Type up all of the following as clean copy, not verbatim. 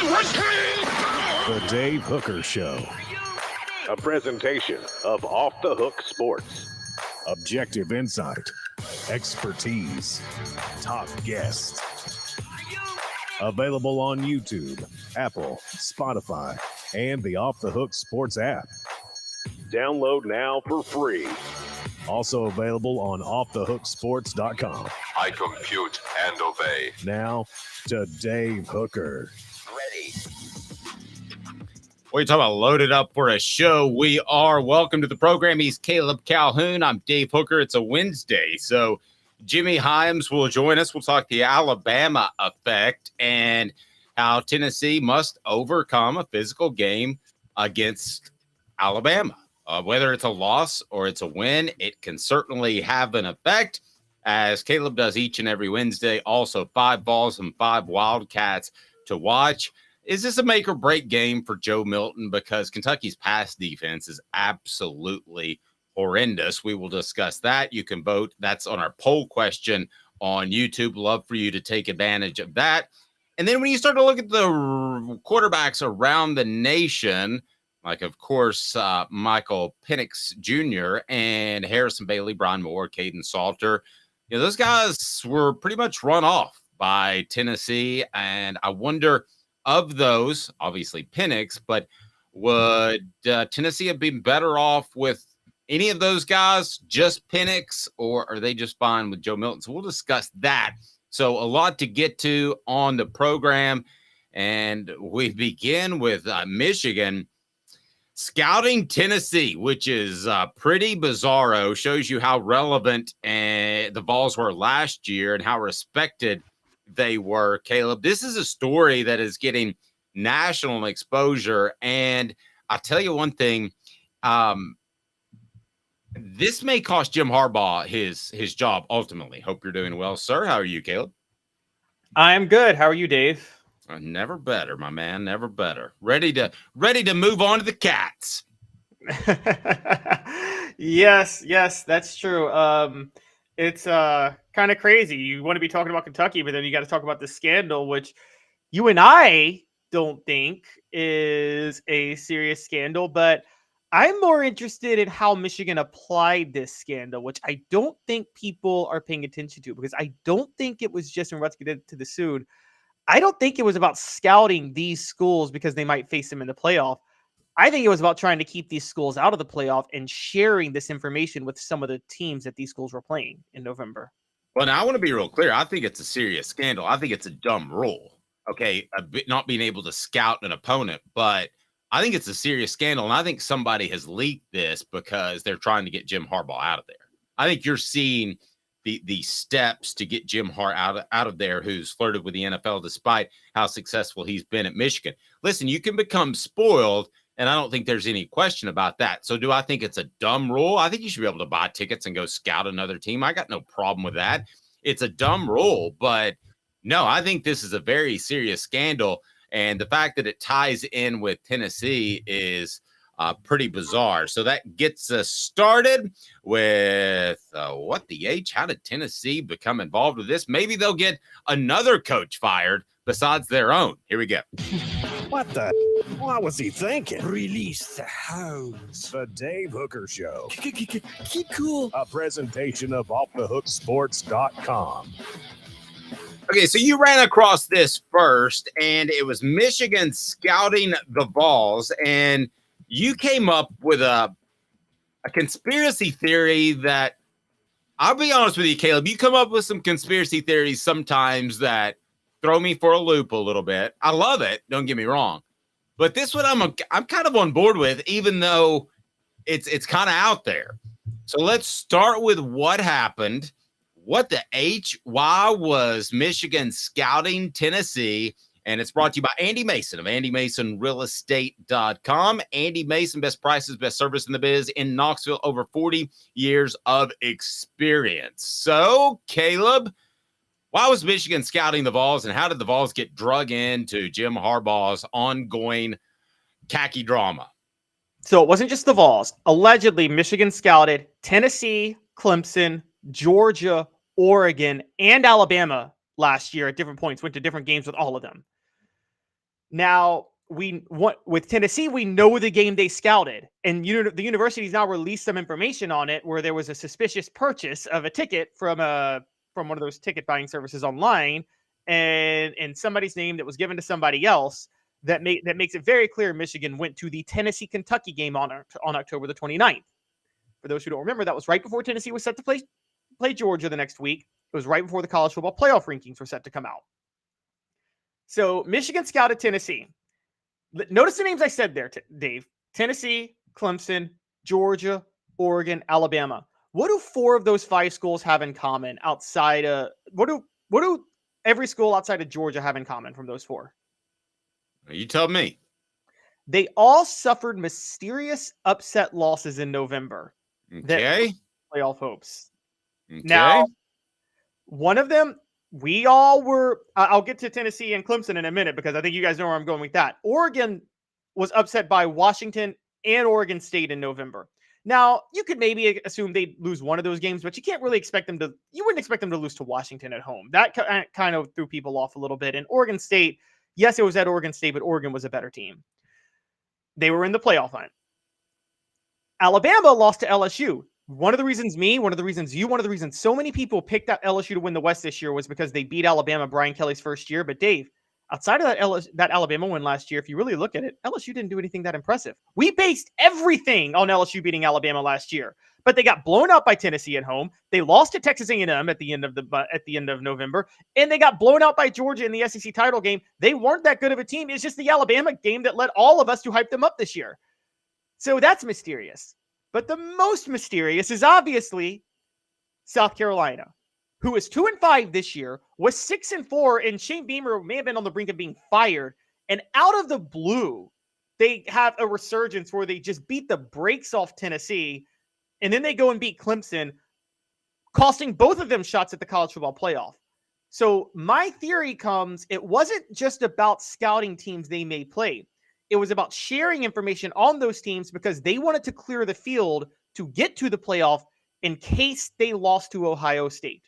The Dave Hooker Show. A presentation of Off the Hook Sports. Objective insight, expertise, top guests. Available on YouTube, Apple, Spotify, and the Off the Hook Sports app. Download now for free. Also available on offthehooksports.com. I compute and obey. Now to Dave Hooker. Ready. What are you talking about? Loaded up for a show. We are. Welcome to the program. He's Caleb Calhoun. I'm Dave Hooker. It's a Wednesday. So Jimmy Hyams will join us. We'll talk the Alabama effect and how Tennessee must overcome a physical game against Alabama. Whether it's a loss or it's a win, it can certainly have an effect, as Caleb does each and every Wednesday. Also, 5 Vols and 5 Wildcats to watch. Is this a make or break game for Joe Milton? Because Kentucky's pass defense is absolutely horrendous. We will discuss that. You can vote. That's on our poll question on YouTube. Love for you to take advantage of that. And then when you start to look at the quarterbacks around the nation, like, of course, Michael Penix Jr. and Harrison Bailey, Brian Moore, Caden Salter, those guys were pretty much run off by Tennessee. And I wonder, of those, obviously Penix, but would Tennessee have been better off with any of those guys, just Penix, or are they just fine with Joe Milton? So we'll discuss that. So a lot to get to on the program. And we begin with Michigan scouting Tennessee, which is pretty bizarro. Shows you how relevant the Vols were last year and how respected they were. Caleb, this is a story that is getting national exposure. And I'll tell you one thing. This may cost Jim Harbaugh his job ultimately. Hope you're doing well, sir. How are you, Caleb? I'm good. How are you, Dave? Never better, my man. Never better. Ready to move on to the Cats. Yes, that's true. It's kind of crazy. You want to be talking about Kentucky, but then you got to talk about the scandal, which you and I don't think is a serious scandal, but I'm more interested in how Michigan applied this scandal, which I don't think people are paying attention to, because I don't think it was just in regards to the Sood. I don't think it was about scouting these schools because they might face them in the playoff. I think it was about trying to keep these schools out of the playoff and sharing this information with some of the teams that these schools were playing in November. Well, now I want to be real clear. I think it's a serious scandal. I think it's a dumb rule. Okay, not being able to scout an opponent, but I think it's a serious scandal, and I think somebody has leaked this because they're trying to get Jim Harbaugh out of there. I think you're seeing the steps to get Jim Harbaugh out of there, who's flirted with the NFL despite how successful he's been at Michigan. Listen, you can become spoiled, and I don't think there's any question about that. So do I think it's a dumb rule? I think you should be able to buy tickets and go scout another team. I got no problem with that. It's a dumb rule, but no, I think this is a very serious scandal. And the fact that it ties in with Tennessee is pretty bizarre. So that gets us started with what the H? How did Tennessee become involved with this? Maybe they'll get another coach fired besides their own. Here we go. What the? What was he thinking? Release the hounds. The Dave Hooker Show. Keep cool. A presentation of offthehooksports.com. Okay, so you ran across this first, and it was Michigan scouting the Vols, and you came up with a conspiracy theory that, I'll be honest with you, Caleb, you come up with some conspiracy theories sometimes that throw me for a loop a little bit. I love it, don't get me wrong. But this one I'm kind of on board with, even though it's kind of out there. So let's start with what happened. What the H? Why was Michigan scouting Tennessee? And it's brought to you by Andy Mason of AndyMasonRealEstate.com. Andy Mason, best prices, best service in the biz in Knoxville, over 40 years of experience. So, Caleb, why was Michigan scouting the Vols, and how did the Vols get drug into Jim Harbaugh's ongoing khaki drama? So it wasn't just the Vols. Allegedly, Michigan scouted Tennessee, Clemson, Georgia, Oregon, and Alabama last year at different points, went to different games with all of them. Now, with Tennessee, we know the game they scouted, and the university's now released some information on it where there was a suspicious purchase of a ticket from one of those ticket buying services online, and somebody's name that was given to somebody else that makes it very clear Michigan went to the Tennessee-Kentucky game on October the 29th. For those who don't remember, that was right before Tennessee was set to play Georgia the next week. It was right before the college football playoff rankings were set to come out. So Michigan scouted Tennessee. Notice the names I said there, Dave. Tennessee, Clemson, Georgia, Oregon, Alabama. What do 4 of those 5 schools have in common outside of what do every school outside of Georgia have in common from those 4? You tell me. They all suffered mysterious upset losses in November. Okay. Playoff hopes. Okay. Now, one of them, we all were, I'll get to Tennessee and Clemson in a minute because I think you guys know where I'm going with that. Oregon was upset by Washington and Oregon State in November. Now, you could maybe assume they'd lose one of those games, but you wouldn't expect them to lose to Washington at home. That kind of threw people off a little bit. And Oregon State, yes, it was at Oregon State, but Oregon was a better team. They were in the playoff hunt. Alabama lost to LSU. One of the reasons one of the reasons so many people picked out LSU to win the West this year was because they beat Alabama Brian Kelly's first year. But Dave, outside of that Alabama win last year, if you really look at it, LSU didn't do anything that impressive. We based everything on LSU beating Alabama last year, but they got blown out by Tennessee at home. They lost to Texas A&M at the end of November, and they got blown out by Georgia in the SEC title game. They weren't that good of a team. It's just the Alabama game that led all of us to hype them up this year. So that's mysterious. But the most mysterious is obviously South Carolina, who is 2-5 this year, was 6-4, and Shane Beamer may have been on the brink of being fired. And out of the blue, they have a resurgence where they just beat the brakes off Tennessee, and then they go and beat Clemson, costing both of them shots at the college football playoff. So my theory comes, it wasn't just about scouting teams they may play. It was about sharing information on those teams because they wanted to clear the field to get to the playoff in case they lost to Ohio State.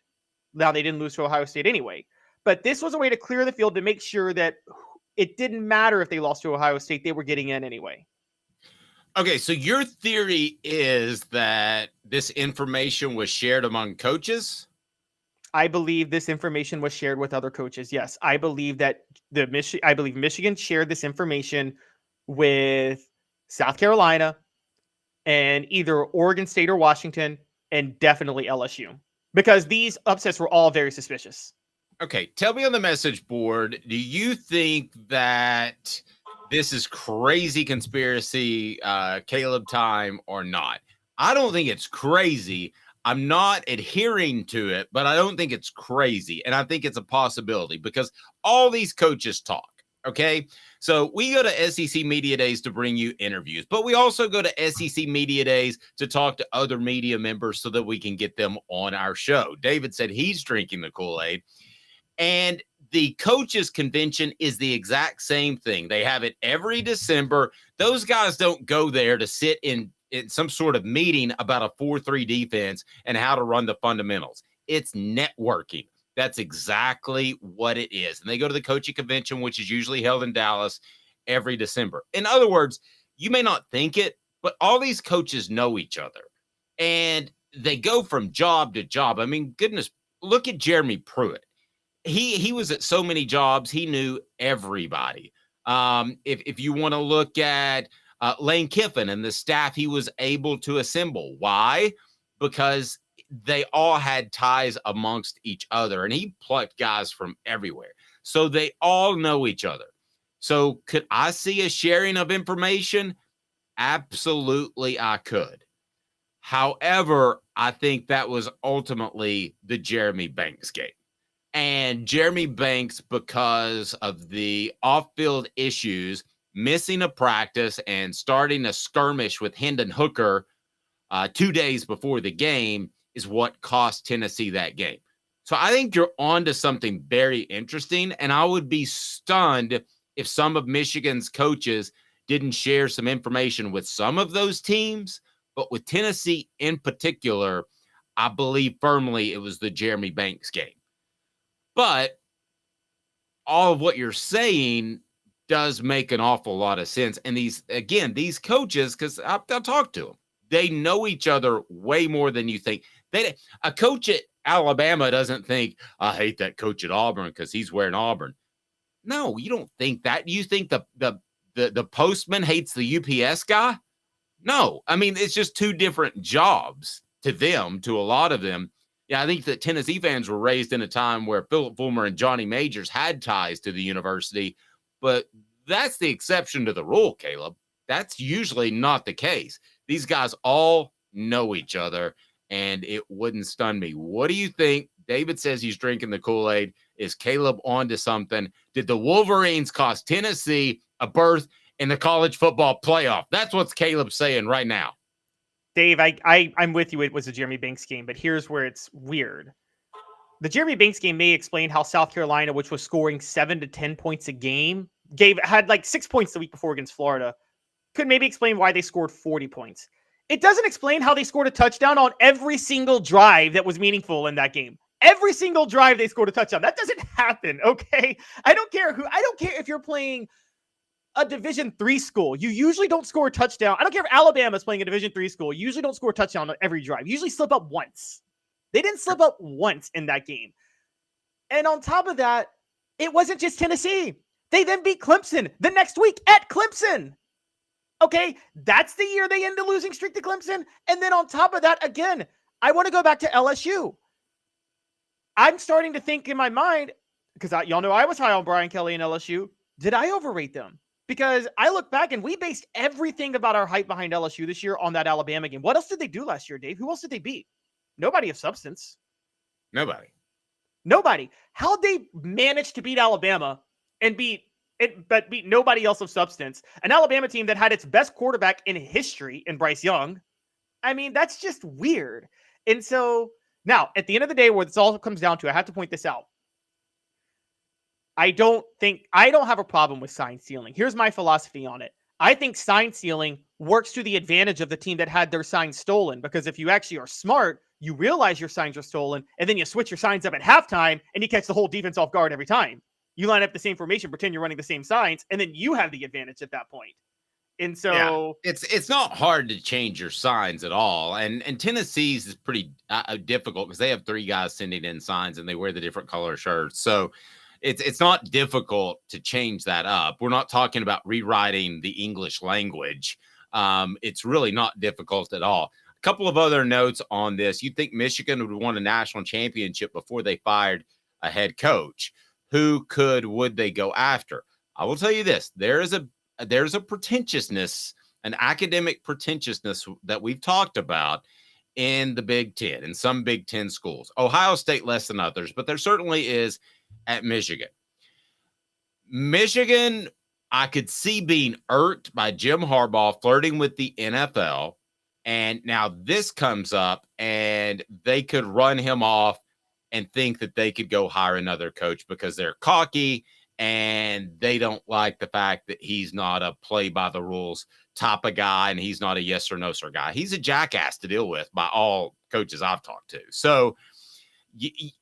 Now, they didn't lose to Ohio State anyway, but this was a way to clear the field to make sure that it didn't matter if they lost to Ohio State, they were getting in anyway. Okay, so your theory is that this information was shared among coaches? I believe this information was shared with other coaches. Yes, I believe that Michigan shared this information with South Carolina and either Oregon State or Washington, and definitely LSU, because these upsets were all very suspicious. Okay, tell me on the message board, do you think that this is crazy conspiracy Caleb time or not? I don't think it's crazy. I'm not adhering to it, but I don't think it's crazy. And I think it's a possibility because all these coaches talk. Okay. So we go to SEC Media Days to bring you interviews, but we also go to SEC Media Days to talk to other media members so that we can get them on our show. David said he's drinking the Kool-Aid, and the coaches convention is the exact same thing. They have it every December. Those guys don't go there to sit in some sort of meeting about a 4-3 defense and how to run the fundamentals. It's networking. That's exactly what it is. And they go to the coaching convention, which is usually held in Dallas every December. In other words, you may not think it, but all these coaches know each other. And they go from job to job. I mean, goodness, look at Jeremy Pruitt. He was at so many jobs. He knew everybody. If you want to look at Lane Kiffin and the staff he was able to assemble. Why? Because they all had ties amongst each other, and he plucked guys from everywhere. So they all know each other. So could I see a sharing of information? Absolutely, I could. However, I think that was ultimately the Jeremy Banks game. And Jeremy Banks, because of the off-field issues, missing a practice and starting a skirmish with Hendon Hooker 2 days before the game is what cost Tennessee that game. So I think you're on to something very interesting, and I would be stunned if some of Michigan's coaches didn't share some information with some of those teams, but with Tennessee in particular, I believe firmly it was the Jeremy Banks game. But all of what you're saying does make an awful lot of sense. And these coaches, because I'll talk to them, they know each other way more than you think. A coach at Alabama doesn't think, I hate that coach at Auburn because he's wearing Auburn. No, you don't think that. You think the postman hates the UPS guy? No. I mean, it's just two different jobs to them, to a lot of them. Yeah, I think that Tennessee fans were raised in a time where Philip Fulmer and Johnny Majors had ties to the university, but that's the exception to the rule, Caleb. That's usually not the case. These guys all know each other, and it wouldn't stun me. What do you think? David says he's drinking the Kool-Aid. Is Caleb onto something? Did the Wolverines cost Tennessee a berth in the college football playoff? That's what Caleb's saying right now. Dave, I'm with you. It was a Jeremy Banks game, but here's where it's weird. The Jeremy Banks game may explain how South Carolina, which was scoring 7 to 10 points a game, had like 6 points the week before against Florida. Could maybe explain why they scored 40 points. It doesn't explain how they scored a touchdown on every single drive that was meaningful in that game. Every single drive they scored a touchdown. That doesn't happen, okay? I don't care if you're playing a Division III school. You usually don't score a touchdown. I don't care if Alabama's playing a Division III school. You usually don't score a touchdown on every drive. You usually slip up once. They didn't slip up once in that game. And on top of that, it wasn't just Tennessee. They then beat Clemson the next week at Clemson. Okay, that's the year they end the losing streak to Clemson. And then on top of that, again, I want to go back to LSU. I'm starting to think in my mind, because y'all know I was high on Brian Kelly and LSU. Did I overrate them? Because I look back and we based everything about our hype behind LSU this year on that Alabama game. What else did they do last year, Dave? Who else did they beat? Nobody of substance. Nobody. How'd they manage to beat Alabama and beat nobody else of substance? An Alabama team that had its best quarterback in history in Bryce Young. I mean, that's just weird. And so now, at the end of the day, where this all comes down to, I have to point this out. I don't have a problem with sign stealing. Here's my philosophy on it. I think sign stealing works to the advantage of the team that had their signs stolen, because if you actually are smart, you realize your signs are stolen, and then you switch your signs up at halftime, and you catch the whole defense off guard every time. You line up the same formation, pretend you're running the same signs, and then you have the advantage at that point. And so it's not hard to change your signs at all. And Tennessee's is pretty difficult because they have 3 guys sending in signs and they wear the different color shirts. So it's not difficult to change that up. We're not talking about rewriting the English language. It's really not difficult at all. A couple of other notes on this. You'd think Michigan would have won a national championship before they fired a head coach. Would they go after? I will tell you this. There's a pretentiousness, an academic pretentiousness that we've talked about in the Big Ten, in some Big Ten schools. Ohio State less than others, but there certainly is at Michigan. Michigan, I could see being irked by Jim Harbaugh flirting with the NFL, and now this comes up, and they could run him off and think that they could go hire another coach because they're cocky and they don't like the fact that he's not a play-by-the-rules type of guy and he's not a yes or no sir guy. He's a jackass to deal with by all coaches I've talked to. So,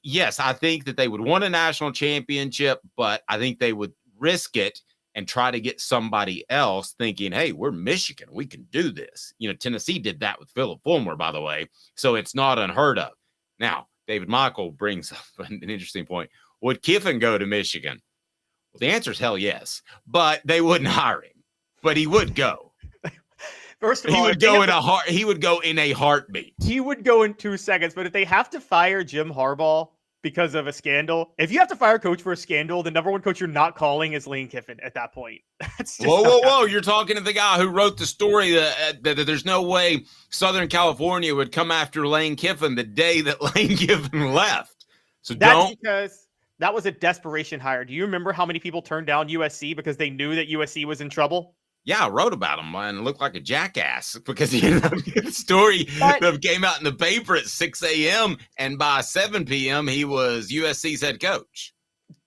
yes, I think that they would win a national championship, but I think they would risk it and try to get somebody else thinking, hey, we're Michigan. We can do this. Tennessee did that with Philip Fulmer, by the way, so it's not unheard of. Now, David Michael brings up an interesting point. Would Kiffin go to Michigan? Well, the answer is hell yes, but they wouldn't hire him. But he would go. First of all, he would go in a heartbeat. He would go in 2 seconds. But if they have to fire Jim Harbaugh because of a scandal, if you have to fire a coach for a scandal, the number one coach you're not calling is Lane Kiffin at that point. That's just whoa! You're talking to the guy who wrote the story that there's no way Southern California would come after Lane Kiffin the day that Lane Kiffin left. So that's because that was a desperation hire. Do you remember how many people turned down USC because they knew that USC was in trouble? Yeah, I wrote about him and looked like a jackass because he ended up getting a story that came out in the paper at 6 a.m. and by 7 p.m. he was USC's head coach.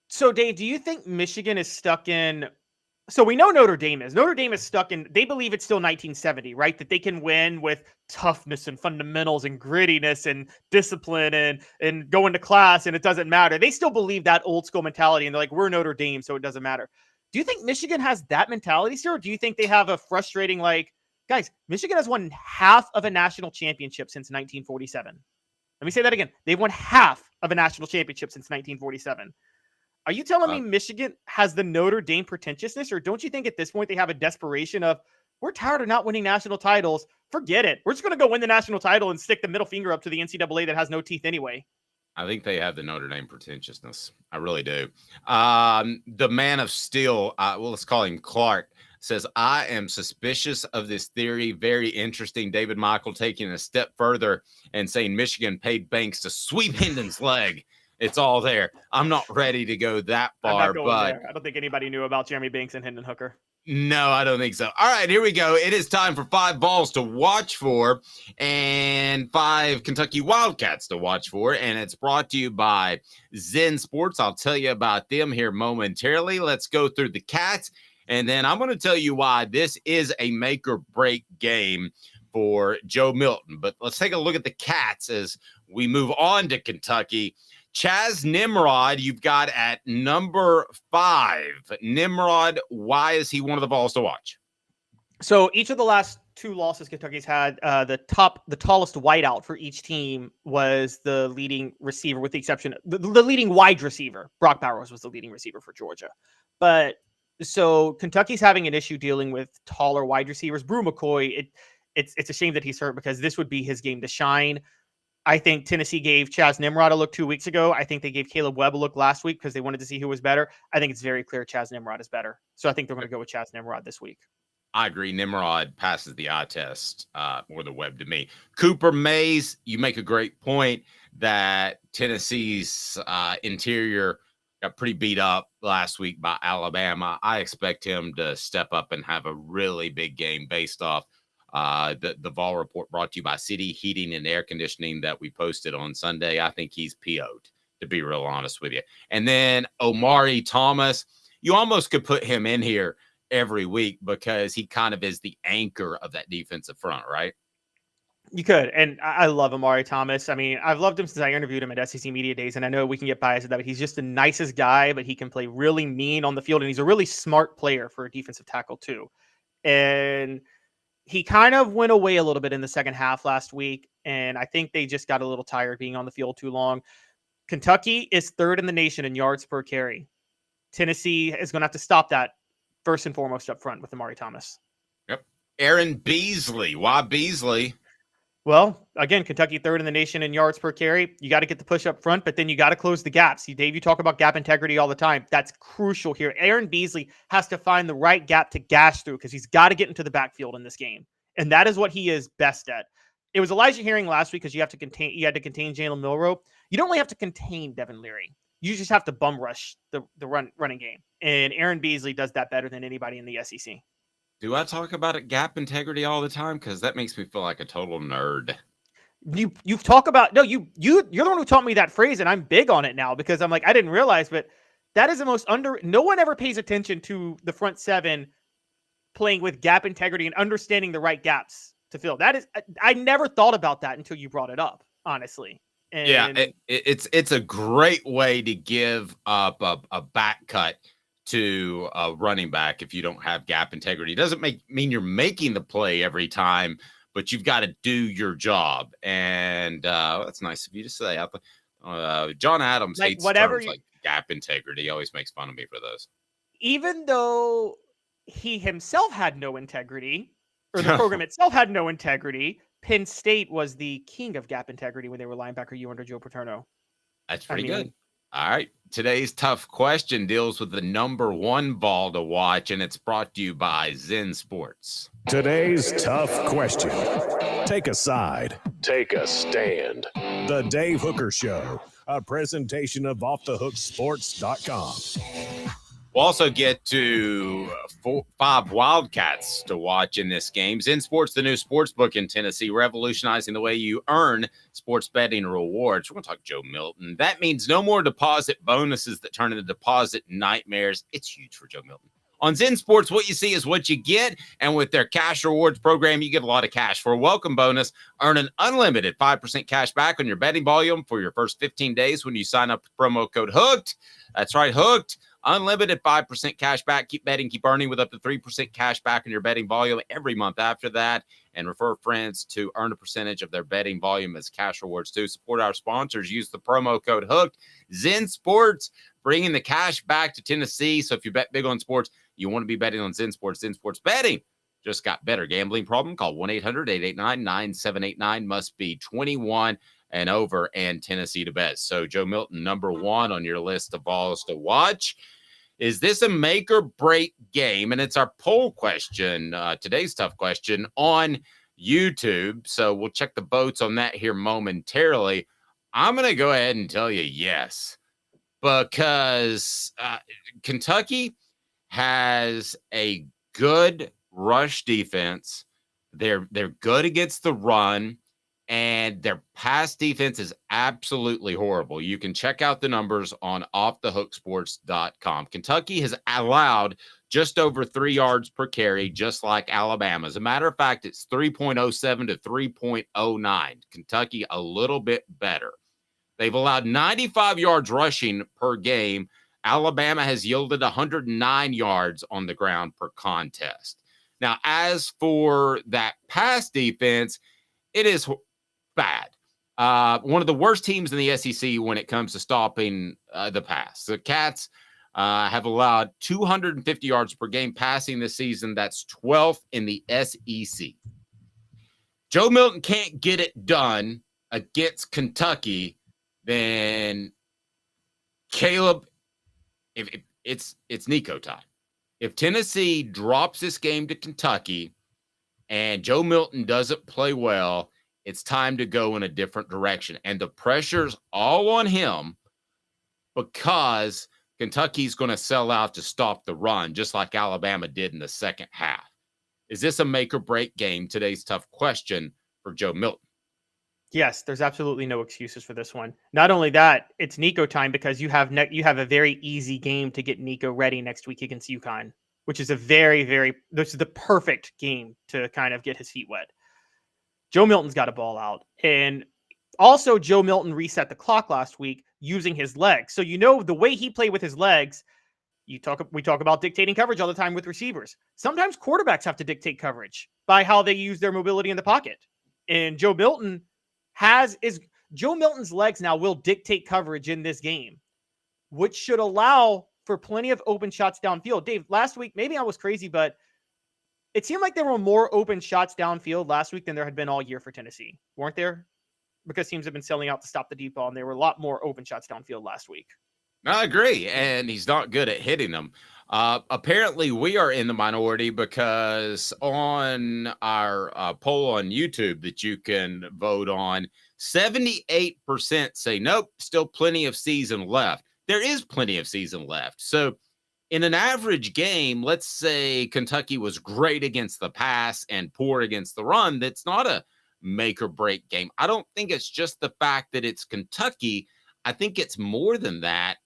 So, Dave, do you think Michigan is stuck in – so we know Notre Dame is. Notre Dame is stuck in – they believe it's still 1970, right? That they can win with toughness and fundamentals and grittiness and discipline and going to class and it doesn't matter. They still believe that old school mentality and they're like, we're Notre Dame, so it doesn't matter. Do you think Michigan has that mentality still, or do you think they have a frustrating, like, guys, Michigan has won half of a national championship since 1947. Let me say that again. They've won half of a national championship since 1947. Are you telling me Michigan has the Notre Dame pretentiousness, or don't you think at this point they have a desperation of, we're tired of not winning national titles. Forget it. We're just going to go win the national title and stick the middle finger up to the NCAA that has no teeth anyway. I think they have the Notre Dame pretentiousness. I really do. The man of steel, let's call him Clark, says, I am suspicious of this theory. Very interesting. David Michael taking a step further and saying Michigan paid Banks to sweep Hendon's leg. It's all there. I'm not ready to go that far, but I don't think anybody knew about Jeremy Banks and Hendon Hooker. No, I don't think so. All right, here we go. It is time for 5 Vols to watch for and 5 Kentucky Wildcats to watch for, and it's brought to you by Zen Sports. I'll tell you about them here momentarily. Let's go through the Cats, and then I'm going to tell you why this is a make-or-break game for Joe Milton. But let's take a look at the Cats as we move on to Kentucky. Chaz Nimrod, you've got at number 5. Nimrod, why is he one of the Vols to watch? So each of the last 2 losses Kentucky's had, the tallest wideout for each team was the leading receiver, with the exception the leading wide receiver. Brock Bowers was the leading receiver for Georgia. But so Kentucky's having an issue dealing with taller wide receivers. Brew McCoy, it's a shame that he's hurt because this would be his game to shine. I think Tennessee gave Chaz Nimrod a look 2 weeks ago. I think they gave Caleb Webb a look last week because they wanted to see who was better. I think it's very clear Chaz Nimrod is better. So I think they're going to go with Chaz Nimrod this week. I agree. Nimrod passes the eye test more than Webb to me. Cooper Mays, you make a great point that Tennessee's interior got pretty beat up last week by Alabama. I expect him to step up and have a really big game based off the Vol report brought to you by City Heating and Air Conditioning that we posted on Sunday. I think he's PO'd, to be real honest with you. And then Omari Thomas, you almost could put him in here every week because he kind of is the anchor of that defensive front, right? You could. And I love Omari Thomas. I mean, I've loved him since I interviewed him at SEC Media Days, and I know we can get biased at that, but he's just the nicest guy, but he can play really mean on the field, and he's a really smart player for a defensive tackle too. And he kind of went away a little bit in the second half last week, and I think they just got a little tired being on the field too long. Kentucky is 3rd in the nation in yards per carry. Tennessee is going to have to stop that first and foremost up front with Omari Thomas. Yep. Aaron Beasley. Why Beasley? Well, again, Kentucky 3rd in the nation in yards per carry. You got to get the push up front, but then you got to close the gaps. Dave, you talk about gap integrity all the time. That's crucial here. Aaron Beasley has to find the right gap to gash through because he's got to get into the backfield in this game. And that is what he is best at. It was Elijah Herring last week because you had to contain Jalen Milroe. You don't really have to contain Devin Leary. You just have to bum rush the running game. And Aaron Beasley does that better than anybody in the SEC. Do I talk about it, gap integrity all the time? Because that makes me feel like a total nerd. You've talked about you're the one who taught me that phrase, and I'm big on it now because I'm like, I didn't realize, but that is the most no one ever pays attention to the front 7 playing with gap integrity and understanding the right gaps to fill. That is, I never thought about that until you brought it up, honestly. And yeah, it's a great way to give up a back cut to a running back if you don't have gap integrity. It doesn't mean you're making the play every time, but you've got to do your job. And that's nice of you to say. John Adams hates terms like gap integrity. He always makes fun of me for those. Even though he himself had no integrity, or the program itself had no integrity, Penn State was the king of gap integrity when they were linebacker U under Joe Paterno. That's pretty good. All right. Today's tough question deals with the number 1 Vol to watch, and it's brought to you by Zen Sports. Today's tough question. Take a side. Take a stand. The Dave Hooker Show, a presentation of offthehooksports.com. We'll also get to 5 Wildcats to watch in this game. Zen Sports, the new sports book in Tennessee, revolutionizing the way you earn sports betting rewards. We're going to talk Joe Milton. That means no more deposit bonuses that turn into deposit nightmares. It's huge for Joe Milton. On Zen Sports, what you see is what you get. And with their cash rewards program, you get a lot of cash. For a welcome bonus, earn an unlimited 5% cash back on your betting volume for your first 15 days when you sign up with promo code HOOKED. That's right, HOOKED. Unlimited 5% cash back. Keep betting, keep earning with up to 3% cash back on your betting volume every month after that. And refer friends to earn a percentage of their betting volume as cash rewards too. Support our sponsors. Use the promo code HOOKED. Zen Sports, bringing the cash back to Tennessee. So if you bet big on sports, you want to be betting on Zen Sports. Zen Sports betting just got better. Gambling problem? Call 1-800-889-9789. Must be 21 and over, and Tennessee to bet. So Joe Milton, number one on your list of Vols to watch. Is this a make or break game? And it's our poll question, today's tough question on YouTube. So we'll check the votes on that here momentarily. I'm going to go ahead and tell you yes, because Kentucky has a good rush defense. They're good against the run. And their pass defense is absolutely horrible. You can check out the numbers on offthehooksports.com. Kentucky has allowed just over 3 yards per carry, just like Alabama. As a matter of fact, it's 3.07 to 3.09. Kentucky a little bit better. They've allowed 95 yards rushing per game. Alabama has yielded 109 yards on the ground per contest. Now, as for that pass defense, it is bad. One of the worst teams in the SEC when it comes to stopping the pass. The Cats have allowed 250 yards per game passing this season. That's 12th in the SEC. Joe Milton can't get it done against Kentucky, then Caleb, if it's Nico time. If Tennessee drops this game to Kentucky and Joe Milton doesn't play well, it's time to go in a different direction. And the pressure's all on him because Kentucky's going to sell out to stop the run, just like Alabama did in the second half. Is this a make or break game? Today's tough question for Joe Milton. Yes, there's absolutely no excuses for this one. Not only that, it's Nico time because you have a very easy game to get Nico ready next week against UConn, which is this is the perfect game to kind of get his feet wet. Joe Milton's got a ball out. And also Joe Milton reset the clock last week using his legs. So, the way he played with his legs, we talk about dictating coverage all the time with receivers. Sometimes quarterbacks have to dictate coverage by how they use their mobility in the pocket. And Joe Milton's legs now will dictate coverage in this game, which should allow for plenty of open shots downfield. Dave, last week, maybe I was crazy, but it seemed like there were more open shots downfield last week than there had been all year for Tennessee, weren't there? Because teams have been selling out to stop the deep ball, and there were a lot more open shots downfield last week. I agree, and he's not good at hitting them. Apparently, we are in the minority because on our poll on YouTube that you can vote on, 78% say, nope, still plenty of season left. There is plenty of season left. So in an average game, let's say Kentucky was great against the pass and poor against the run. That's not a make or break game. I don't think it's just the fact that it's Kentucky. I think it's more than that.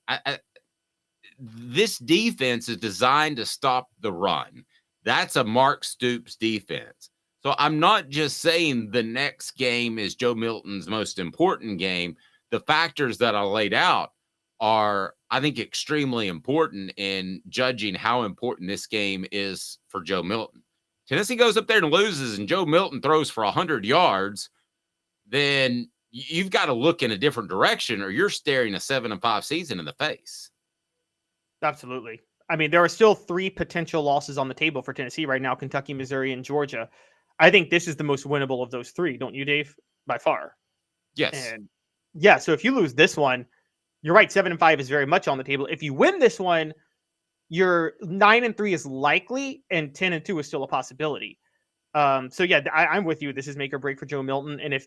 This defense is designed to stop the run. That's a Mark Stoops defense. So I'm not just saying the next game is Joe Milton's most important game. The factors that I laid out are, I think, extremely important in judging how important this game is for Joe Milton. Tennessee goes up there and loses and Joe Milton throws for 100 yards, then you've got to look in a different direction or you're staring a 7-5 season in the face. Absolutely. I mean, there are still 3 potential losses on the table for Tennessee right now: Kentucky, Missouri, and Georgia. I think this is the most winnable of those 3, don't you, Dave? By far. Yes. And yeah, so if you lose this one, you're right, 7-5 is very much on the table. If you win this one, your 9-3 is likely, and 10-2 is still a possibility. So yeah, I'm with you. This is make or break for Joe Milton. And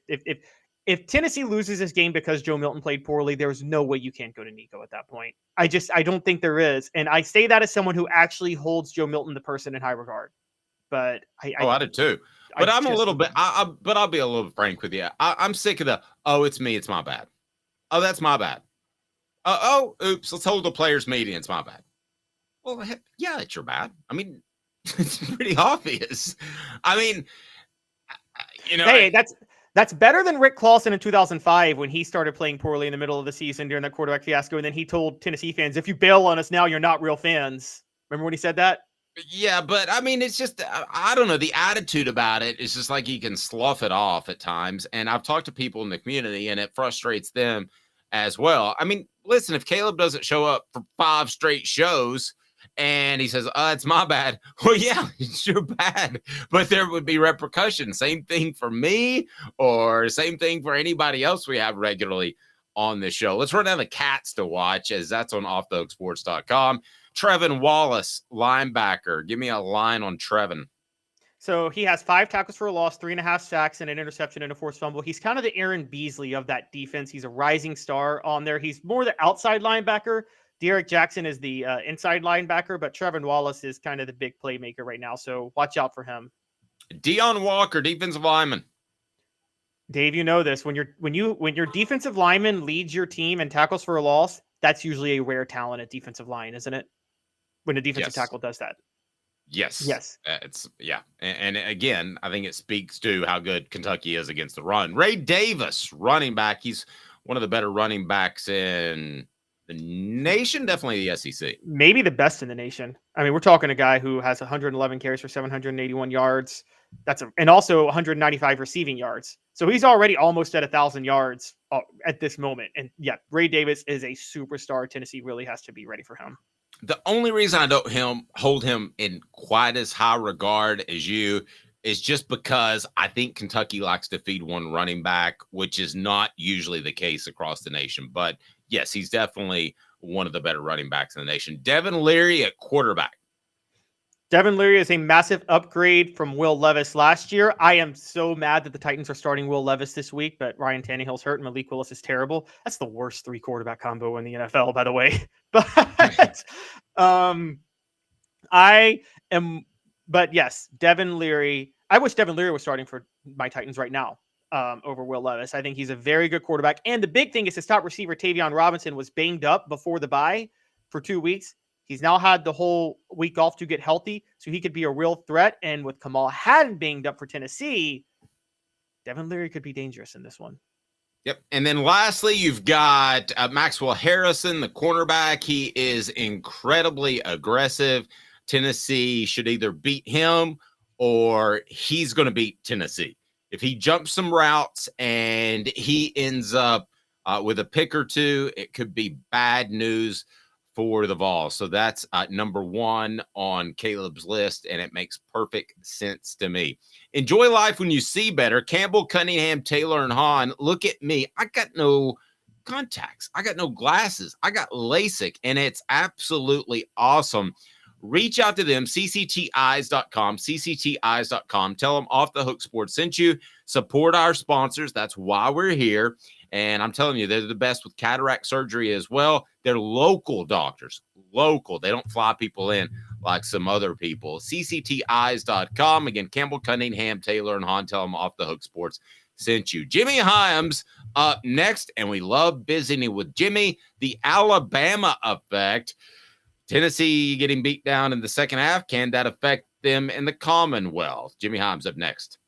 if Tennessee loses this game because Joe Milton played poorly, there's no way you can't go to Nico at that point. I don't think there is. And I say that as someone who actually holds Joe Milton, the person, in high regard. But I do too. But I'm a little bit, but I'll be a little frank with you. I'm sick of it's me, it's my bad. Oh, that's my bad. Oops, let's hold the players meeting. It's my bad. Well, yeah, it's your bad. I mean, it's pretty obvious. I mean, Hey, That's better than Rick Clausen in 2005 when he started playing poorly in the middle of the season during that quarterback fiasco. And then he told Tennessee fans, if you bail on us now, you're not real fans. Remember when he said that? Yeah, but I mean, it's just, I don't know. The attitude about it is just like he can slough it off at times. And I've talked to people in the community and it frustrates them as well. I mean, listen, if Caleb doesn't show up for 5 straight shows and he says, it's my bad. Well, yeah, it's your bad, but there would be repercussions. Same thing for me or same thing for anybody else we have regularly on this show. Let's run down the cats to watch as that's on offthehooksports.com. Trevin Wallace, linebacker. Give me a line on Trevin. So he has 5 tackles for a loss, 3.5 sacks, and an interception and a forced fumble. He's kind of the Aaron Beasley of that defense. He's a rising star on there. He's more the outside linebacker. Derek Jackson is the inside linebacker, but Trevin Wallace is kind of the big playmaker right now. So watch out for him. Deion Walker, defensive lineman. Dave, you know this. When your defensive lineman leads your team and tackles for a loss, that's usually a rare talent at defensive line, isn't it? When a defensive tackle does that. Yes. Yeah. And again, I think it speaks to how good Kentucky is against the run. Ray Davis, running back. He's one of the better running backs in the nation, definitely the SEC. Maybe the best in the nation. I mean, we're talking a guy who has 111 carries for 781 yards. And also 195 receiving yards. So he's already almost at 1,000 yards at this moment. And yeah, Ray Davis is a superstar. Tennessee really has to be ready for him. The only reason I don't hold him in quite as high regard as you is just because I think Kentucky likes to feed one running back, which is not usually the case across the nation. But yes, he's definitely one of the better running backs in the nation. Devin Leary at quarterback. Devin Leary is a massive upgrade from Will Levis last year. I am so mad that the Titans are starting Will Levis this week, but Ryan Tannehill's hurt and Malik Willis is terrible. That's the worst 3 quarterback combo in the NFL, by the way. But yes, Devin Leary. I wish Devin Leary was starting for my Titans right now over Will Levis. I think he's a very good quarterback. And the big thing is his top receiver, Tavion Robinson, was banged up before the bye for 2 weeks. He's now had the whole week off to get healthy, so he could be a real threat. And with Kamal Hadden banged up for Tennessee, Devin Leary could be dangerous in this one. Yep. And then lastly, you've got Maxwell Harrison, the cornerback. He is incredibly aggressive. Tennessee should either beat him or he's going to beat Tennessee. If he jumps some routes and he ends up with a pick or two, it could be bad news for the Vols. So that's number 1 on Caleb's list, and it makes perfect sense to me. Enjoy life when you see better. Campbell, Cunningham, Taylor, and Hahn. Look at me. I got no contacts. I got no glasses. I got LASIK, and it's absolutely awesome. Reach out to them, ccteyes.com, ccteyes.com. Tell them Off the Hook Sports sent you. Support our sponsors. That's why we're here. And I'm telling you, they're the best with cataract surgery as well. They're local doctors, local. They don't fly people in like some other people. ccteyes.com. Again, Campbell, Cunningham, Taylor, and Hahn. Tell them Off the Hook Sports sent you. Jimmy Hyams up next, and we love visiting with Jimmy. The Alabama effect. Tennessee getting beat down in the second half. Can that affect them in the Commonwealth? Jimmy Hyams up next.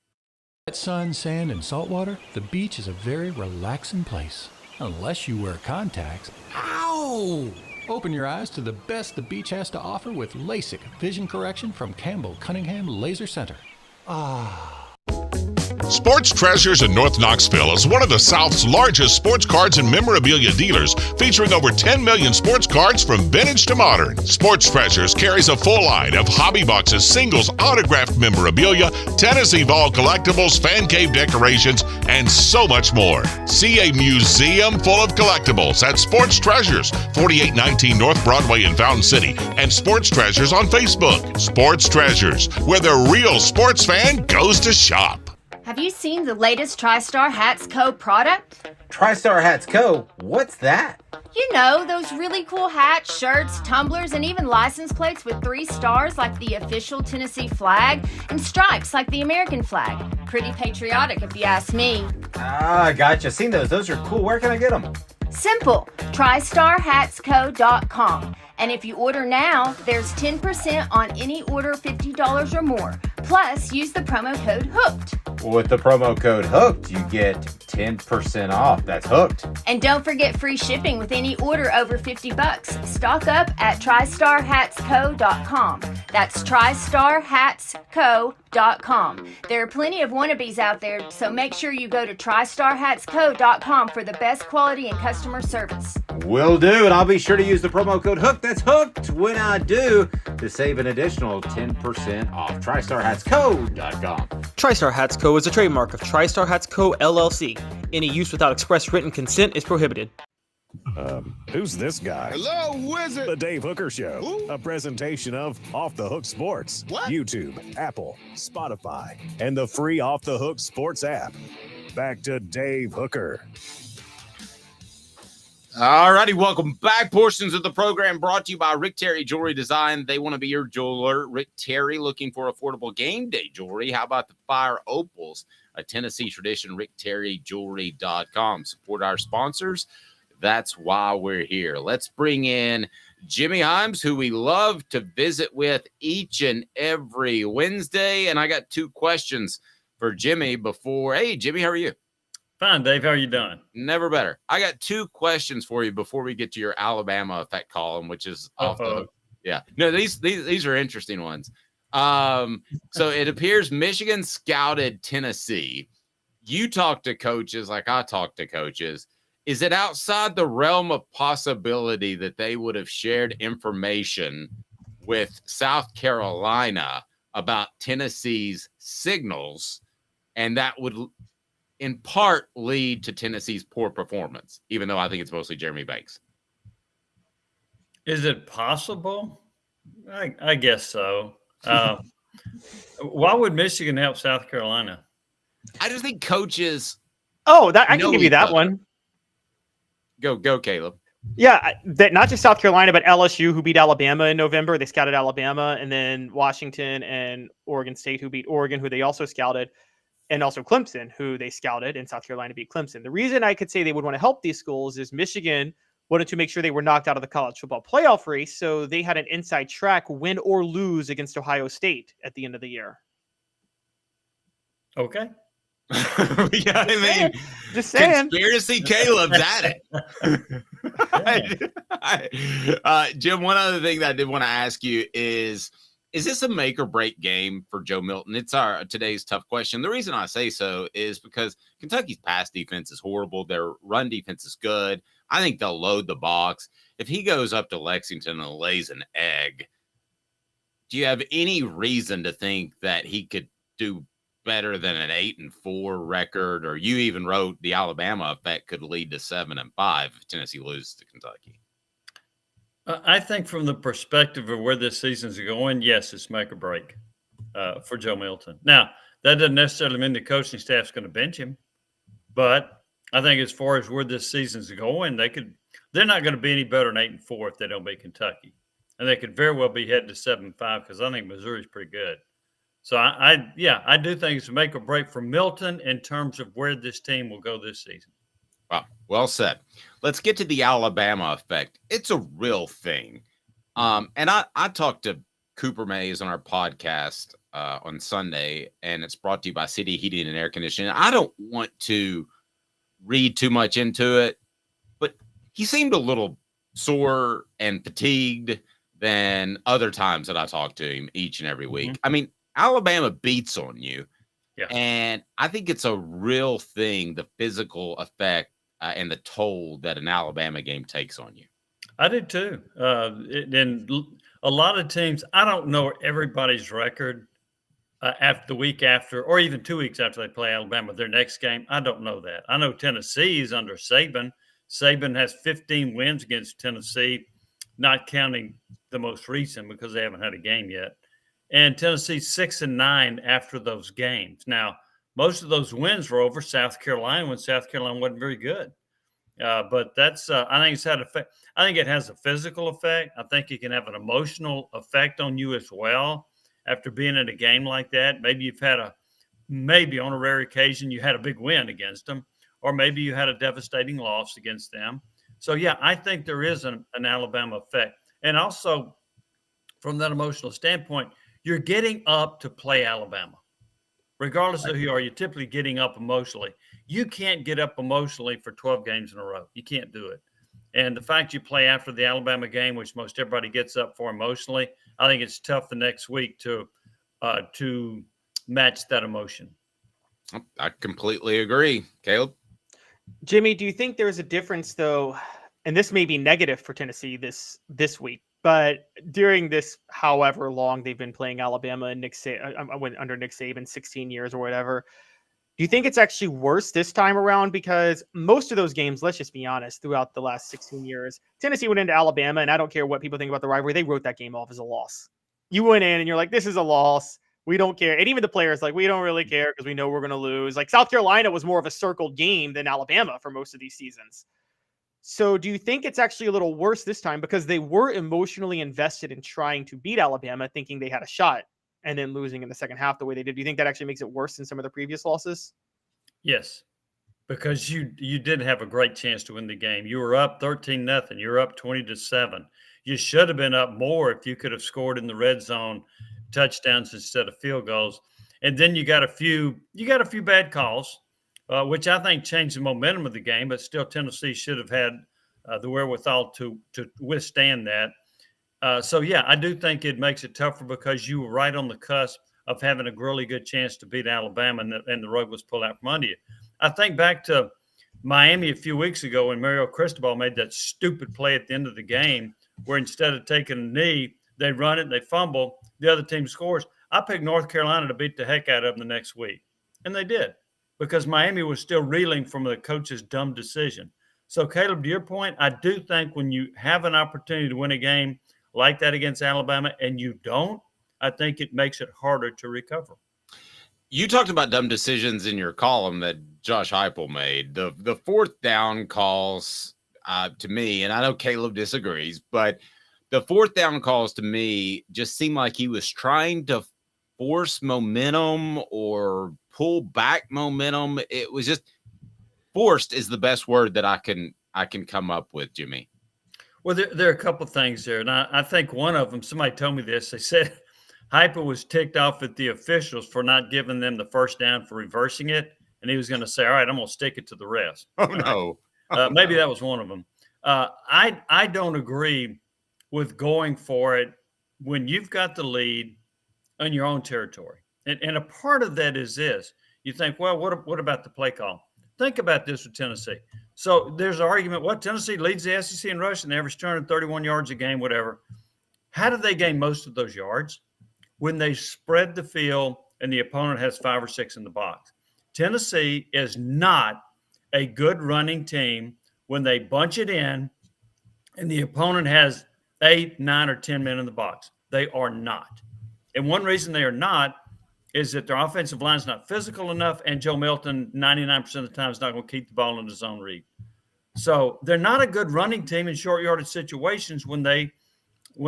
At sun, sand, and salt water, the beach is a very relaxing place. Unless you wear contacts. Ow! Open your eyes to the best the beach has to offer with LASIK vision correction from Campbell Cunningham Laser Center. Sports Treasures in North Knoxville is one of the South's largest sports cards and memorabilia dealers, featuring over 10 million sports cards from vintage to modern. Sports Treasures carries a full line of hobby boxes, singles, autographed memorabilia, Tennessee Vol collectibles, fan cave decorations, and so much more. See a museum full of collectibles at Sports Treasures, 4819 North Broadway in Fountain City, and Sports Treasures on Facebook. Sports Treasures, where the real sports fan goes to shop. Have you seen the latest TriStar Hats Co. product? TriStar Hats Co.? What's that? You know, those really cool hats, shirts, tumblers, and even license plates with 3 stars like the official Tennessee flag and stripes like the American flag. Pretty patriotic if you ask me. Gotcha. Seen those. Those are cool. Where can I get them? Simple. TriStarHatsCo.com. And if you order now, there's 10% on any order $50 or more. Plus, use the promo code HOOKED. With the promo code HOOKED, you get 10% off. That's hooked. And don't forget free shipping with any order over $50. Stock up at TristarHatsCo.com. That's TristarHatsCo.com. There are plenty of wannabes out there, so make sure you go to TristarHatsCo.com for the best quality and customer service. Will do, and I'll be sure to use the promo code HOOKED. That's hooked when I do to save an additional 10% off. TristarHatsCo.com. TriStar Hats Co. is a trademark of TriStar Hats Co. LLC. Any use without express written consent is prohibited. Who's this guy? Hello, wizard. The Dave Hooker Show, a presentation of Off the Hook Sports, What? YouTube, Apple, Spotify, and the free Off the Hook Sports app. Back to Dave Hooker. All righty, welcome back. Portions of the program brought to you by Rick Terry Jewelry Design. They want to be your jeweler. Rick Terry, looking for affordable game day jewelry. How about the Fire Opals, a Tennessee tradition? RickTerryJewelry.com. Support our sponsors. That's why we're here. Let's bring in Jimmy Hyams, who we love to visit with each and every Wednesday. And I got two questions for Jimmy before. Hey, Jimmy, how are you? Fine, Dave. How are you doing? Never better. I got two questions for you before we get to your Alabama effect column, which is off the hook. Yeah. No, these are interesting ones. So it appears Michigan scouted Tennessee. You talk to coaches like I talk to coaches. Is it outside the realm of possibility that they would have shared information with South Carolina about Tennessee's signals, and that would in part lead to Tennessee's poor performance, even though I think it's mostly Jeremy Banks? Is it possible? I guess so. Why would Michigan help South Carolina? I just think coaches. Oh, I can give you that one. Go, Caleb. Yeah, that not just South Carolina, but LSU, who beat Alabama in November. They scouted Alabama, and then Washington and Oregon State, who beat Oregon, who they also scouted, and also Clemson, who they scouted, and South Carolina beat Clemson. The reason I could say they would want to help these schools is Michigan wanted to make sure they were knocked out of the college football playoff race, so they had an inside track, win or lose, against Ohio State at the end of the year. Okay. Yeah, I mean, just saying. Conspiracy Caleb's at it. Jim, one other thing that I did want to ask you is this a make or break game for Joe Milton? It's our today's tough question. The reason I say so is because Kentucky's pass defense is horrible. Their run defense is good. I think they'll load the box. If he goes up to Lexington and lays an egg, do you have any reason to think that he could do better than an 8-4 record? Or you even wrote the Alabama effect could lead to 7-5 if Tennessee loses to Kentucky. I think from the perspective of where this season's going, yes, it's make or break for Joe Milton. Now, that doesn't necessarily mean the coaching staff's going to bench him, but I think as far as where this season's going, they're not going to be any better than 8-4 if they don't beat Kentucky. And they could very well be headed to 7-5 because I think Missouri's pretty good. So I do think it's a make or break for Milton in terms of where this team will go this season. Wow, well said. Let's get to the Alabama effect. It's a real thing. And I talked to Cooper Mays on our podcast on Sunday, and it's brought to you by City Heating and Air Conditioning. I don't want to read too much into it, but he seemed a little sore and fatigued than other times that I talk to him each and every week. I mean, Alabama beats on you. Yeah. And I think it's a real thing, the physical effect and the toll that an Alabama game takes on you. I did too. And a lot of teams, I don't know everybody's record after the week after, or even 2 weeks after they play Alabama, their next game. I don't know that. I know Tennessee is under Saban. Saban has 15 wins against Tennessee, not counting the most recent because they haven't had a game yet. And Tennessee's 6-9 after those games. Now, most of those wins were over South Carolina when South Carolina wasn't very good. But that's I think it's had effect. I think it has a physical effect. I think it can have an emotional effect on you as well after being in a game like that. Maybe you've had maybe on a rare occasion you had a big win against them, or maybe you had a devastating loss against them. So, yeah, I think there is an Alabama effect. And also, from that emotional standpoint, you're getting up to play Alabama. regardless of who you are, you're typically getting up emotionally. You can't get up emotionally for 12 games in a row. You can't do it. And the fact you play after the Alabama game, which most everybody gets up for emotionally, I think it's tough the next week to match that emotion. I completely agree. Caleb? Jimmy, do you think there's a difference, though, and this may be negative for Tennessee this week, but during this however long they've been playing Alabama and under Nick Saban, 16 years or whatever, do you think it's actually worse this time around? Because most of those games, let's just be honest, throughout the last 16 years, Tennessee went into Alabama, and I don't care what people think about the rivalry, they wrote that game off as a loss. You went in and you're like, this is a loss. We don't care. And even the players, like, we don't really care because we know we're going to lose. Like, South Carolina was more of a circled game than Alabama for most of these seasons. So do you think it's actually a little worse this time because they were emotionally invested in trying to beat Alabama, thinking they had a shot, and then losing in the second half the way they did? Do you think that actually makes it worse than some of the previous losses? Yes, because you didn't have a great chance to win the game. You were up 13-0. You're up 20-7. You should have been up more if you could have scored in the red zone touchdowns instead of field goals. And then you got a few bad calls, which I think changed the momentum of the game, but still Tennessee should have had the wherewithal to withstand that. So, yeah, I do think it makes it tougher because you were right on the cusp of having a really good chance to beat Alabama, and the rug was pulled out from under you. I think back to Miami a few weeks ago when Mario Cristobal made that stupid play at the end of the game where instead of taking a knee, they run it, they fumble, the other team scores. I picked North Carolina to beat the heck out of them the next week, and they did because Miami was still reeling from the coach's dumb decision. So, Caleb, to your point, I do think when you have an opportunity to win a game like that against Alabama and you don't, I think it makes it harder to recover. You talked about dumb decisions in your column that Josh Heupel made. The fourth down calls to me, and I know Caleb disagrees, but the fourth down calls to me just seemed like he was trying to force momentum or pull back momentum. It was just forced is the best word that I can come up with, Jimmy. Well, there are a couple things there, and I think one of them, somebody told me this. They said Heupel was ticked off at the officials for not giving them the first down for reversing it, and he was going to say, all right, I'm going to stick it to the refs. Oh, no. Maybe that was one of them. I don't agree with going for it when you've got the lead on your own territory. And a part of that is this. You think, well, what about the play call? Think about this with Tennessee. So there's an argument, Tennessee leads the SEC in rushing, they average 231 yards a game, whatever. How do they gain most of those yards? When they spread the field and the opponent has 5 or 6 in the box. Tennessee is not a good running team when they bunch it in and the opponent has 8, 9, or 10 men in the box. They are not. And one reason they are not is that their offensive line is not physical enough, and Joe Milton 99% of the time is not going to keep the ball in his own read. So they're not a good running team in short yardage situations when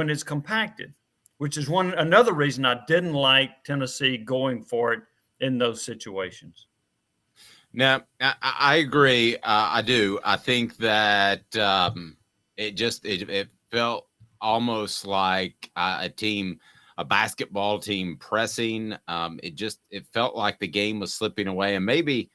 it's compacted, which is another reason I didn't like Tennessee going for it in those situations. Now, I agree. I do. I think that it felt almost like a basketball team pressing. It felt like the game was slipping away, and maybe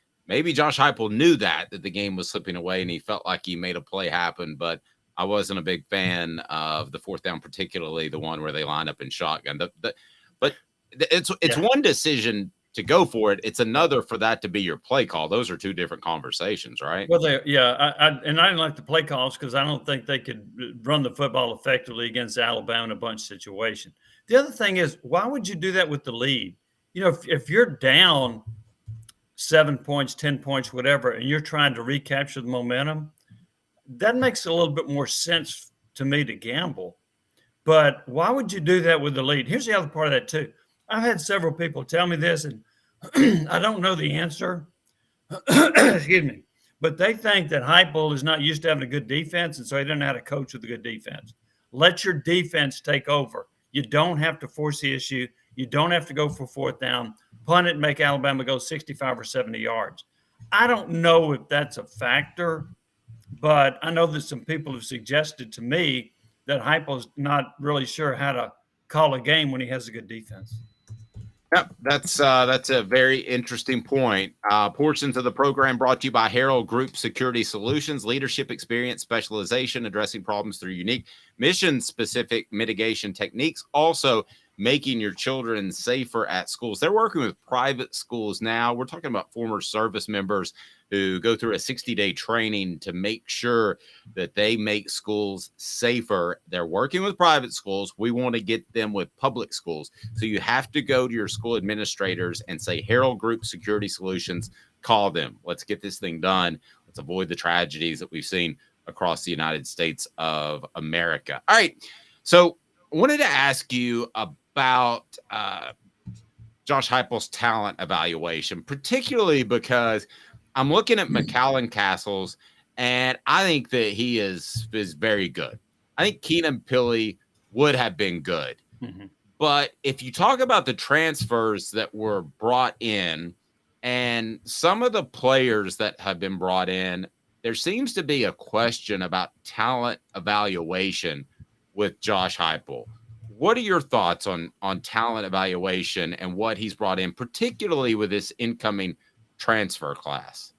Josh Heupel knew that the game was slipping away, and he felt like he made a play happen. But I wasn't a big fan of the fourth down, particularly the one where they lined up in shotgun. But it's one decision to go for it. It's another for that to be your play call. Those are two different conversations, right? Well, I didn't like the play calls because I don't think they could run the football effectively against Alabama in a bunch situation. The other thing is, why would you do that with the lead? You know, if you're down 7 points, 10 points, whatever, and you're trying to recapture the momentum, that makes a little bit more sense to me to gamble. But why would you do that with the lead? Here's the other part of that too. I've had several people tell me this, and I don't know the answer. Excuse me. But they think that Heupel is not used to having a good defense, and so he doesn't know how to coach with a good defense. Let your defense take over. You don't have to force the issue. You don't have to go for fourth down. Punt it and make Alabama go 65 or 70 yards. I don't know if that's a factor, but I know that some people have suggested to me that Heupel's not really sure how to call a game when he has a good defense. Yep, that's a very interesting point. Portions of the program brought to you by Herald Group Security Solutions, leadership experience, specialization, addressing problems through unique mission-specific mitigation techniques. Also, making your children safer at schools. They're working with private schools now. We're talking about former service members who go through a 60-day training to make sure that they make schools safer. They're working with private schools. We want to get them with public schools. So you have to go to your school administrators and say, Herald Group Security Solutions, call them. Let's get this thing done. Let's avoid the tragedies that we've seen across the United States of America. All right. So I wanted to ask you about Josh Heupel's talent evaluation, particularly because I'm looking at McAllen Castles, and I think that he is very good. I think Keenan Pili would have been good. Mm-hmm. But if you talk about the transfers that were brought in and some of the players that have been brought in, there seems to be a question about talent evaluation with Josh Heupel. What are your thoughts on talent evaluation and what he's brought in, particularly with this incoming transfer class?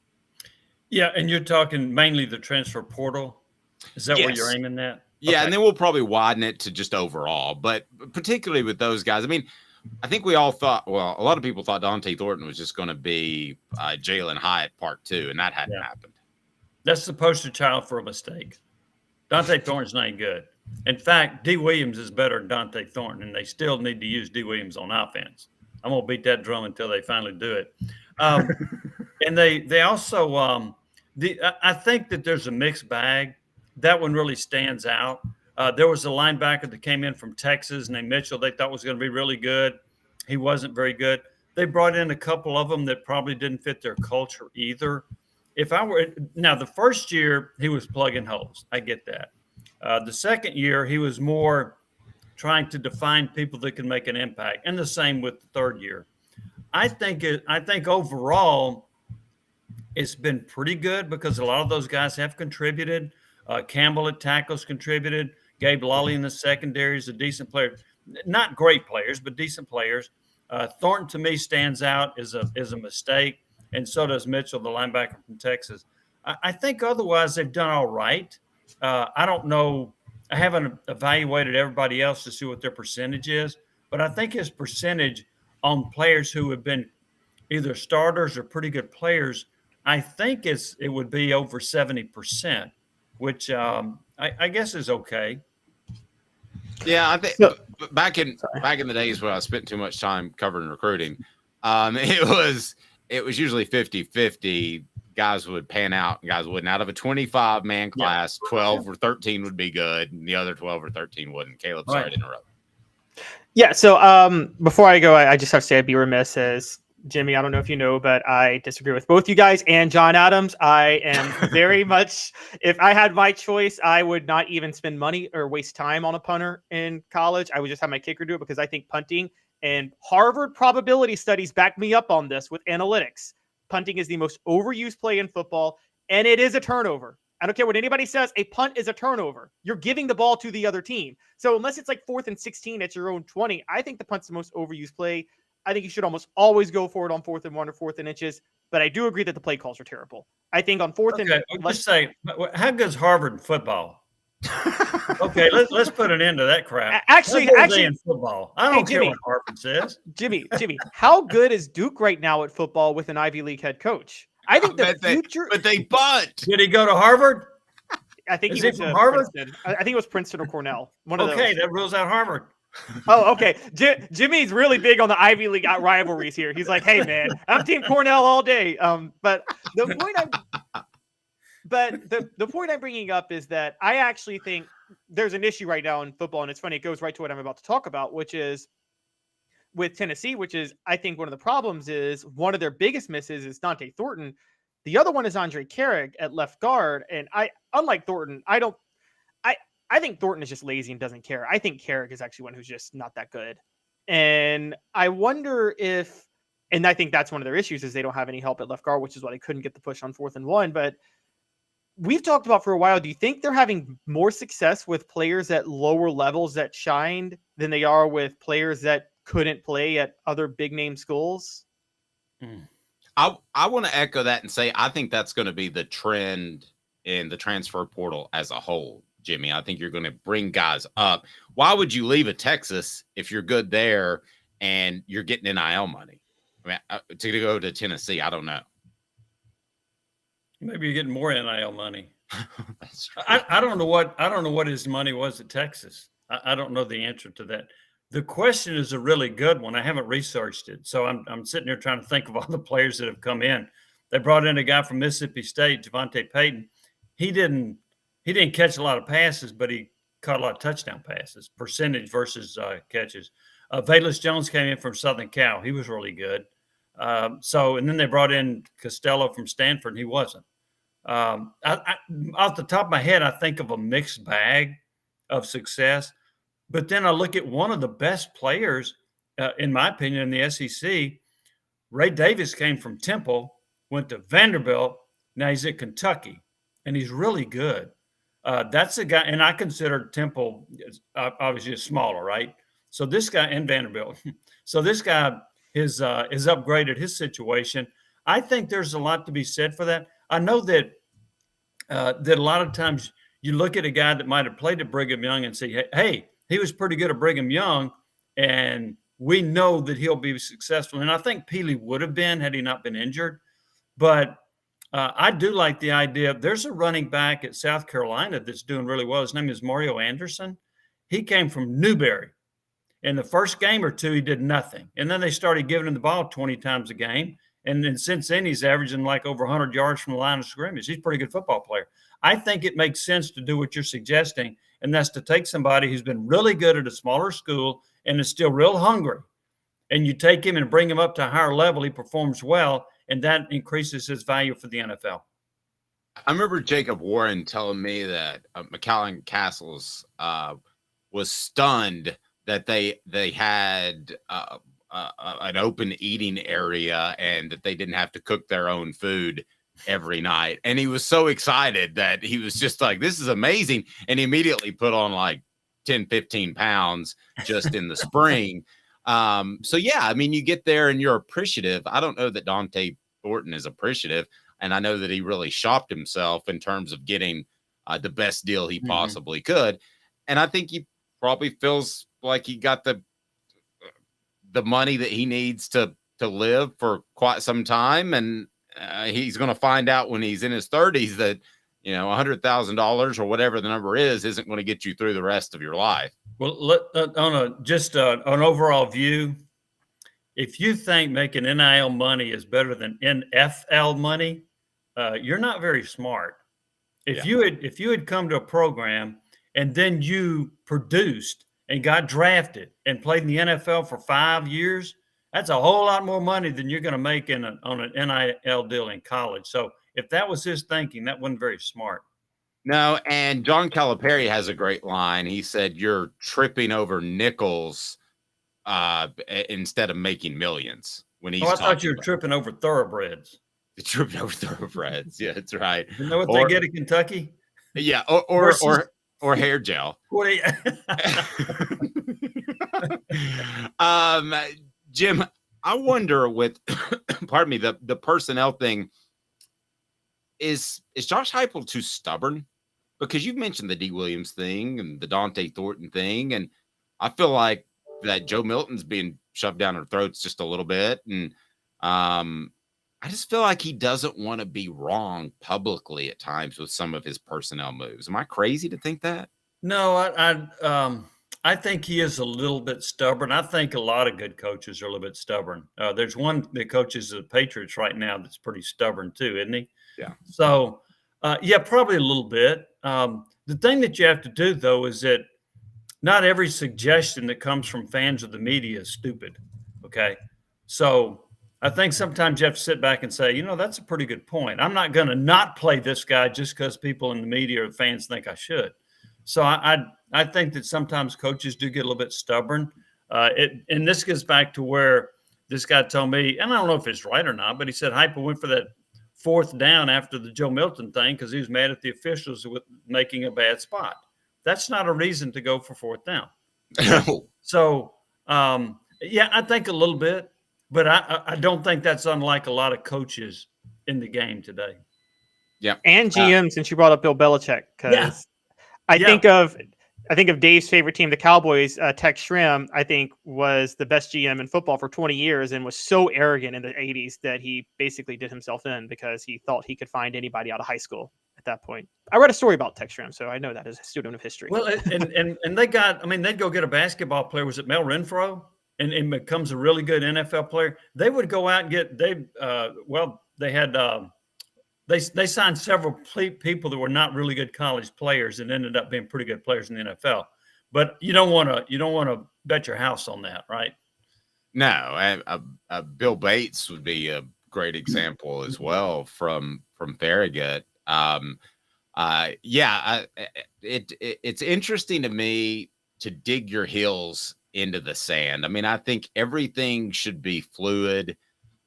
Yeah, and you're talking mainly the transfer portal. Is that where you're aiming at? Yeah, Okay. and then we'll probably widen it to just overall, but particularly with those guys. I mean, I think we all thought, well, a lot of people thought Dante Thornton was just going to be Jalen Hyatt Part 2, and that hadn't happened. That's the poster child for a mistake. Dante Thornton's not good. In fact, D. Williams is better than Dante Thornton, and they still need to use D. Williams on offense. I'm going to beat that drum until they finally do it. And they also I think that there's a mixed bag. That one really stands out. There was a linebacker that came in from Texas named Mitchell. They thought was going to be really good. He wasn't very good. They brought in a couple of them that probably didn't fit their culture either. Now the first year he was plugging holes. I get that. The second year he was more trying to define people that can make an impact, and the same with the third year. I think overall it's been pretty good because a lot of those guys have contributed. Campbell at tackles contributed. Gabe Lawley in the secondary is a decent player. Not great players, but decent players. Thornton to me stands out as a mistake, and so does Mitchell, the linebacker from Texas. I think otherwise they've done all right. I don't know. I haven't evaluated everybody else to see what their percentage is, but I think his percentage on players who have been either starters or pretty good players, I think it would be over 70%, which I guess is okay. Yeah, I think back in the days when I spent too much time covering recruiting, it was usually 50-50. Guys would pan out and guys wouldn't. Out of a 25-man class, 12 or 13 would be good, and the other 12 or 13 wouldn't. Caleb, sorry to interrupt. Yeah, so before I go, I just have to say I'd be remiss as Jimmy, I don't know if you know, but I disagree with both you guys and John Adams. I am very much, if I had my choice, I would not even spend money or waste time on a punter in college. I would just have my kicker do it because I think punting, and Harvard probability studies back me up on this with analytics. Punting is the most overused play in football, and it is a turnover. I don't care what anybody says. A punt is a turnover. You're giving the ball to the other team. So unless it's like 4th and 16 at your own 20, I think the punt's the most overused play. I think you should almost always go for it on 4th and 1 or 4th and inches. But I do agree that the play calls are terrible. I think on 4th and let's say, how good's Harvard in football? Okay, let's put an end to that crap. Actually, in football, I don't care what Harvard says. Jimmy, how good is Duke right now at football with an Ivy League head coach? I think the future. But they bunt. Did he go to Harvard? I think he went from to Harvard. Princeton. I think it was Princeton or Cornell. One of those. Okay, that rules out Harvard. Oh, okay. Jimmy's really big on the Ivy League rivalries here. He's like, "Hey, man, I'm Team Cornell all day." But the point I'm bringing up is that I actually think there's an issue right now in football, and it's funny. It goes right to what I'm about to talk about, which is with Tennessee, which is I think one of the problems is one of their biggest misses is Dante Thornton. The other one is Andre Carrick at left guard, and unlike Thornton, I think Thornton is just lazy and doesn't care. I think Carrick is actually one who's just not that good. And I wonder if, and I think that's one of their issues is they don't have any help at left guard, which is why they couldn't get the push on 4th and 1. But we've talked about for a while, do you think they're having more success with players at lower levels that shined than they are with players that couldn't play at other big name schools. I want to echo that and say I think that's going to be the trend in the transfer portal as a whole, Jimmy. I think you're going to bring guys up. Why would you leave a Texas if you're good there and you're getting NIL money? I mean, to go to Tennessee, I don't know. Maybe you're getting more NIL money. I don't know what his money was at Texas. I don't know the answer to that. The question is a really good one. I haven't researched it, so I'm sitting here trying to think of all the players that have come in. They brought in a guy from Mississippi State, Javonte Payton. He didn't catch a lot of passes, but he caught a lot of touchdown passes, percentage versus catches. Velus Jones came in from Southern Cal. He was really good. And then they brought in Costello from Stanford, and he wasn't. Off the top of my head, I think of a mixed bag of success. But then I look at one of the best players, in my opinion, in the SEC. Ray Davis came from Temple, went to Vanderbilt. Now he's at Kentucky, and he's really good. That's a guy, and I consider Temple obviously smaller, right? So this guy, and Vanderbilt. So this guy has upgraded his situation. I think there's a lot to be said for that. I know that a lot of times you look at a guy that might have played at Brigham Young and say, hey, he was pretty good at Brigham Young, and we know that he'll be successful. And I think Peely would have been had he not been injured. But I do like the idea. There's a running back at South Carolina that's doing really well. His name is Mario Anderson. He came from Newberry. In the first game or two, he did nothing. And then they started giving him the ball 20 times a game. And then since then, he's averaging like over 100 yards from the line of scrimmage. He's a pretty good football player. I think it makes sense to do what you're suggesting, and that's to take somebody who's been really good at a smaller school and is still real hungry, and you take him and bring him up to a higher level. He performs well, and that increases his value for the NFL. I remember Jacob Warren telling me that McAllen Castles was stunned that they had an open eating area and that they didn't have to cook their own food every night. And he was so excited that he was just like, this is amazing. And he immediately put on like 10, 15 pounds just in the spring. So yeah, I mean, you get there and you're appreciative. I don't know that Dante Thornton is appreciative. And I know that he really shopped himself in terms of getting the best deal he possibly could. And I think he probably feels like he got the money that he needs to live for quite some time. And he's going to find out when he's in his 30s that, you know, $100,000 or whatever the number isn't going to get you through the rest of your life. Well, on an overall view, if you think making NIL money is better than NFL money, you're not very smart. If you had come to a program and then you produced and got drafted and played in the NFL for 5 years, that's a whole lot more money than you're going to make on an NIL deal in college. So if that was his thinking, that wasn't very smart. No, and John Calipari has a great line. He said, you're tripping over nickels instead of making millions. When he's I thought you were tripping over thoroughbreds. Tripping over thoroughbreds. Yeah, that's right. You know what they get in Kentucky? Yeah, or hair gel. Jim, I wonder with, pardon me, the personnel thing, is Josh Heupel too stubborn? Because you've mentioned the D. Williams thing and the Dante Thornton thing, and I feel like that Joe Milton's being shoved down our throats just a little bit, and I just feel like he doesn't want to be wrong publicly at times with some of his personnel moves. Am I crazy to think that? No, I think he is a little bit stubborn. I think a lot of good coaches are a little bit stubborn. There's one that coaches the Patriots right now that's pretty stubborn too, isn't he? Yeah. So, yeah, probably a little bit. The thing that you have to do, though, is that not every suggestion that comes from fans of the media is stupid, okay? So I think sometimes you have to sit back and say, you know, that's a pretty good point. I'm not going to not play this guy just because people in the media or fans think I should. So I think that sometimes coaches do get a little bit stubborn. And this gets back to where this guy told me, and I don't know if it's right or not, but he said Heupel went for that fourth down after the Joe Milton thing because he was mad at the officials with making a bad spot. That's not a reason to go for fourth down. So Yeah, I think a little bit, but I don't think that's unlike a lot of coaches in the game today. Yeah. And GM, since you brought up Bill Belichick, because I think of Dave's favorite team, the Cowboys. Tex Schramm, I think, was the best GM in football for 20 years and was so arrogant in the 80s that he basically did himself in because he thought he could find anybody out of high school at that point. I read a story about Tex Schramm, so I know that as a student of history. Well, and they got, I mean, they'd go get a basketball player. Was it Mel Renfro? And becomes a really good NFL player. They would go out and get, they signed several people that were not really good college players and ended up being pretty good players in the NFL. But you don't want to bet your house on that, right? No, Bill Bates would be a great example as well from Farragut. It's interesting to me to dig your heels into the sand. I mean, I think everything should be fluid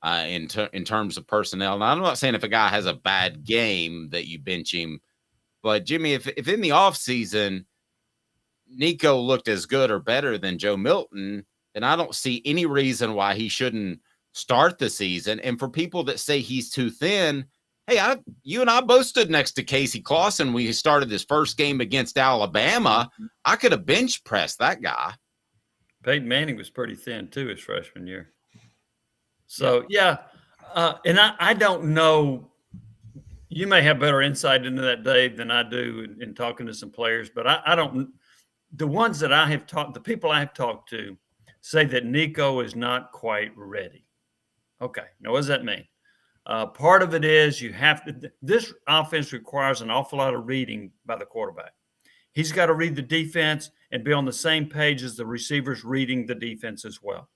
in terms of personnel. Now, I'm not saying if a guy has a bad game that you bench him, but Jimmy, if in the offseason Nico looked as good or better than Joe Milton, then I don't see any reason why he shouldn't start the season. And for people that say he's too thin, hey, you and I both stood next to Casey Clausen when he started his first game against Alabama. I could have bench pressed that guy. Peyton Manning was pretty thin too his freshman year. So, and I don't know. You may have better insight into that, Dave, than I do in talking to some players, but I don't. The ones that I have talked, the people I have talked to say that Nico is not quite ready. Okay. Now, what does that mean? Part of it is you have to – this offense requires an awful lot of reading by the quarterback. He's got to read the defense and be on the same page as the receivers reading the defense as well.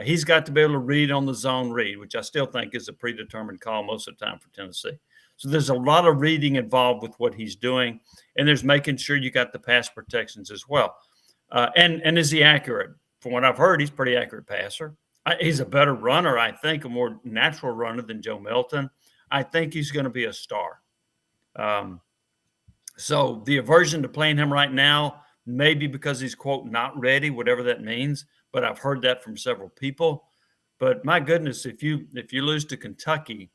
He's got to be able to read on the zone read, which I still think is a predetermined call most of the time for Tennessee. So there's a lot of reading involved with what he's doing, and there's making sure you got the pass protections as well. And is he accurate? From what I've heard, he's a pretty accurate passer. He's a better runner, I think, a more natural runner than Joe Milton. I think he's going to be a star. So the aversion to playing him right now, maybe because he's, quote, not ready, whatever that means, but I've heard that from several people. But my goodness, if you lose to Kentucky,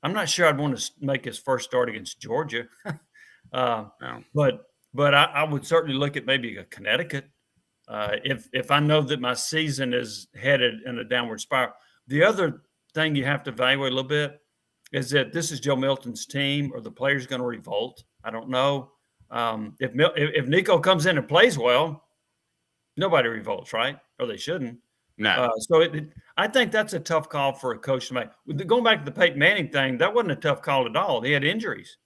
I'm not sure I'd want to make his first start against Georgia. No. But I would certainly look at maybe a Connecticut if I know that my season is headed in a downward spiral. The other thing you have to evaluate a little bit is that this is Joe Milton's team. Are the players going to revolt? I don't know. If Nico comes in and plays well, nobody revolts, right? Or they shouldn't. No. I think that's a tough call for a coach to make. Going back to the Peyton Manning thing, that wasn't a tough call at all. He had injuries.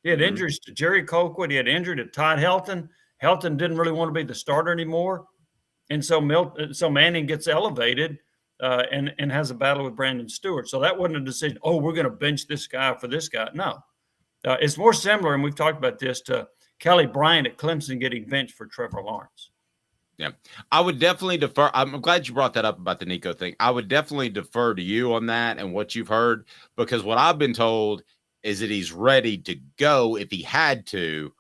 He had injuries to Jerry Colquitt. He had injury to Todd Helton. Helton didn't really want to be the starter anymore. And so Manning gets elevated and has a battle with Brandon Stewart. So that wasn't a decision, we're going to bench this guy for this guy. No. It's more similar, and we've talked about this, to Kelly Bryant at Clemson getting benched for Trevor Lawrence. Yeah, I would definitely defer. I'm glad you brought that up about the Nico thing. I would definitely defer to you on that and what you've heard, because what I've been told is that he's ready to go if he had to,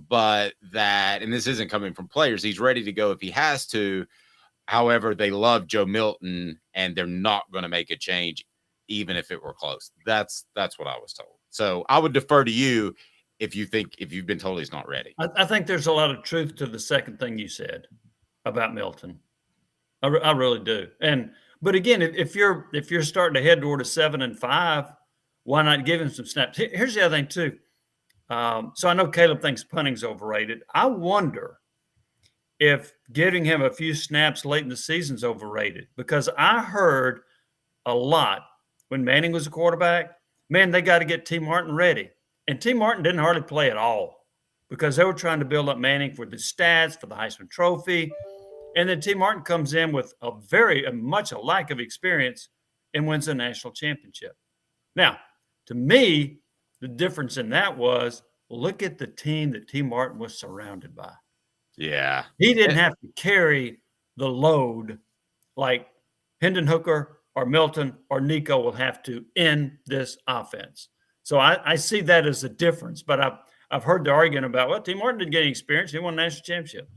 but that, and this isn't coming from players, he's ready to go if he has to. However, they love Joe Milton and they're not going to make a change, even if it were close. That's what I was told. So I would defer to you if you've been told he's not ready. I think there's a lot of truth to the second thing you said about Milton. I really do. But again, if you're starting to head toward a 7-5, why not give him some snaps? Here's the other thing too. So I know Caleb thinks punting's overrated. I wonder if giving him a few snaps late in the season's overrated, because I heard a lot when Manning was a quarterback, man, they got to get T. Martin ready. And T. Martin didn't hardly play at all because they were trying to build up Manning for the stats, for the Heisman Trophy. And then T. Martin comes in with much a lack of experience and wins a national championship. Now, to me, the difference in that was, look at the team that T. Martin was surrounded by. Yeah. He didn't have to carry the load like Hendon Hooker or Milton or Nico will have to in this offense. So I see that as a difference. But I've heard the argument about, T. Martin didn't get any experience. He won a national championship.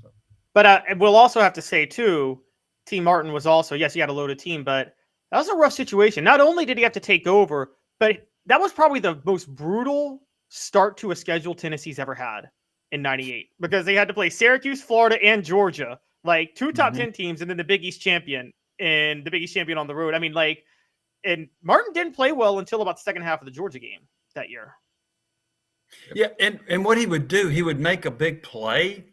But we'll also have to say, too, T. Martin was also, yes, he had a loaded team, but that was a rough situation. Not only did he have to take over, but that was probably the most brutal start to a schedule Tennessee's ever had in 98 because they had to play Syracuse, Florida, and Georgia, like 2 top 10 teams, and then the Big East champion and the Big East champion on the road. I mean, like, and Martin didn't play well until about the second half of the Georgia game that year. Yeah, and what he would do, he would make a big play,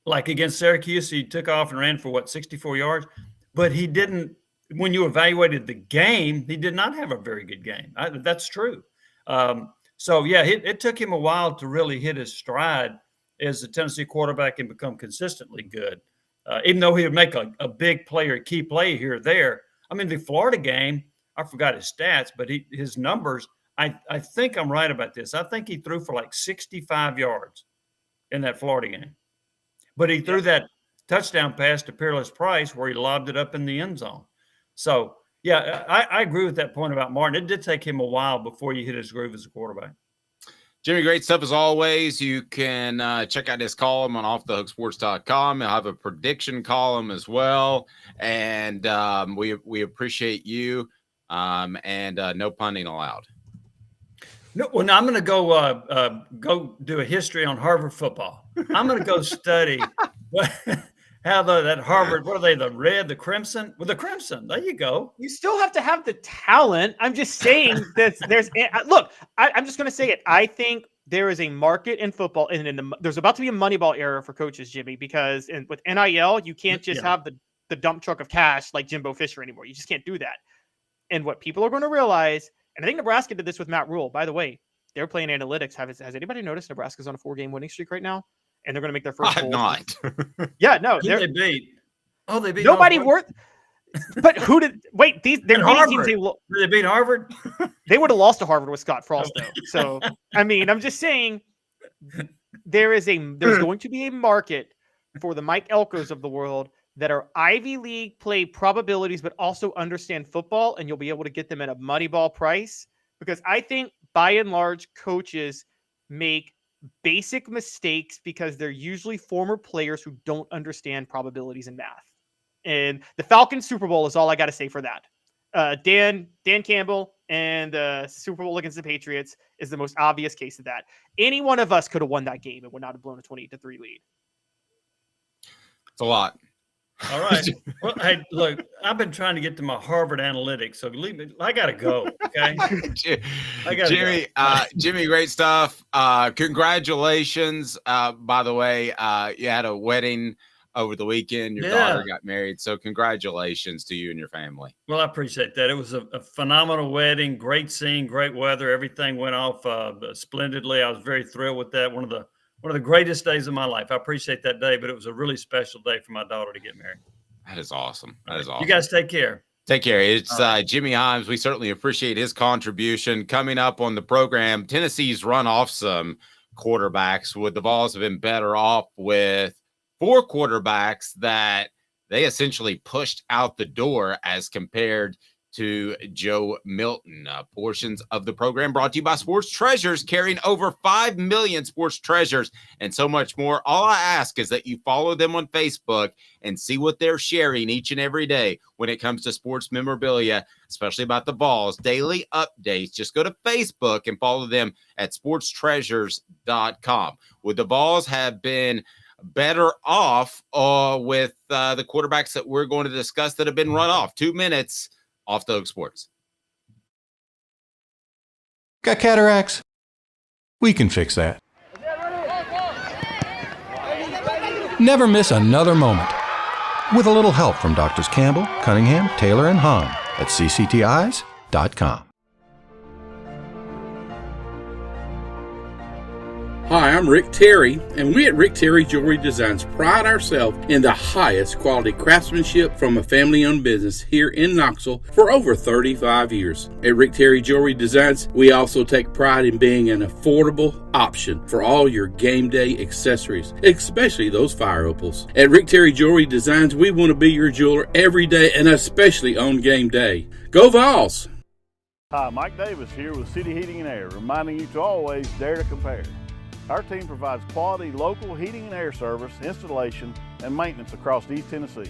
like against Syracuse. He took off and ran for 64 yards, but he didn't. When you evaluated the game, he did not have a very good game. That's true. So yeah, it took him a while to really hit his stride as a Tennessee quarterback and become consistently good. Even though he would make a big play or a key play here or there. I mean, the Florida game, I forgot his stats, but his numbers. I think I'm right about this. I think he threw for like 65 yards in that Florida game. But he threw that touchdown pass to Peerless Price where he lobbed it up in the end zone. So, yeah, I agree with that point about Martin. It did take him a while before you hit his groove as a quarterback. Jimmy, great stuff as always. You can check out his column on offthehooksports.com. He'll have a prediction column as well. And we appreciate you. And no punning allowed. No, well, now I'm going to go do a history on Harvard football. I'm going to go study how that Harvard, what are they, the red, the crimson? Well, the crimson. There you go. You still have to have the talent. I'm just saying that look, I'm just going to say it. I think there is a market in football, and there's about to be a Moneyball era for coaches, Jimmy, because with NIL, you can't just have the dump truck of cash like Jimbo Fisher anymore. You just can't do that. And what people are going to realize, and I think Nebraska did this with Matt Rule, by the way, they're playing analytics. Has anybody noticed Nebraska's on a 4-game winning streak right now? And they're going to make their first bowl. Not. Yeah, no. Who they beat? Oh, they beat nobody worth. But who did? Wait, they're Harvard. teams. Did they beat Harvard? They would have lost to Harvard with Scott Frost, though. So, I mean, I'm just saying there's going to be a market for the Mike Elkos of the world that are Ivy League play probabilities, but also understand football, and you'll be able to get them at a Moneyball price. Because I think, by and large, coaches make basic mistakes because they're usually former players who don't understand probabilities and math. And the Falcons Super Bowl is all I got to say for that. Dan Campbell and the Super Bowl against the Patriots is the most obvious case of that. Any one of us could have won that game and would not have blown a 28-3 lead. It's a lot. All right. Well, hey, look, I've been trying to get to my Harvard analytics, so leave me. I gotta go. Okay. Jimmy, great stuff. Congratulations. By the way, you had a wedding over the weekend. Your daughter got married, so congratulations to you and your family. Well, I appreciate that. It was a phenomenal wedding. Great scene, great weather. Everything went off splendidly. I was very thrilled with that. One of the greatest days of my life. I appreciate that day, but it was a really special day for my daughter to get married. That is awesome. That is awesome. You guys take care. Take care. It's Jimmy Hyams. We certainly appreciate his contribution. Coming up on the program, Tennessee's run off some quarterbacks. Would the Vols have been better off with 4 quarterbacks that they essentially pushed out the door as compared to Joe Milton? Portions of the program brought to you by Sports Treasures, carrying over 5 million sports treasures and so much more. All I ask is that you follow them on Facebook and see what they're sharing each and every day when it comes to sports memorabilia, especially about the Vols. Daily updates. Just go to Facebook and follow them at sportstreasures.com. Would the Vols have been better off with the quarterbacks that we're going to discuss that have been run off? 2 minutes. Off the Hook Sports. Got cataracts? We can fix that. Never miss another moment. With a little help from Doctors Campbell, Cunningham, Taylor, and Hahn at cctis.com. Hi, I'm Rick Terry, and we at Rick Terry Jewelry Designs pride ourselves in the highest quality craftsmanship from a family-owned business here in Knoxville for over 35 years. At Rick Terry Jewelry Designs, we also take pride in being an affordable option for all your game day accessories, especially those fire opals. At Rick Terry Jewelry Designs, we want to be your jeweler every day and especially on game day. Go Vols! Hi, Mike Davis here with City Heating and Air, reminding you to always dare to compare. Our team provides quality local heating and air service, installation, and maintenance across East Tennessee.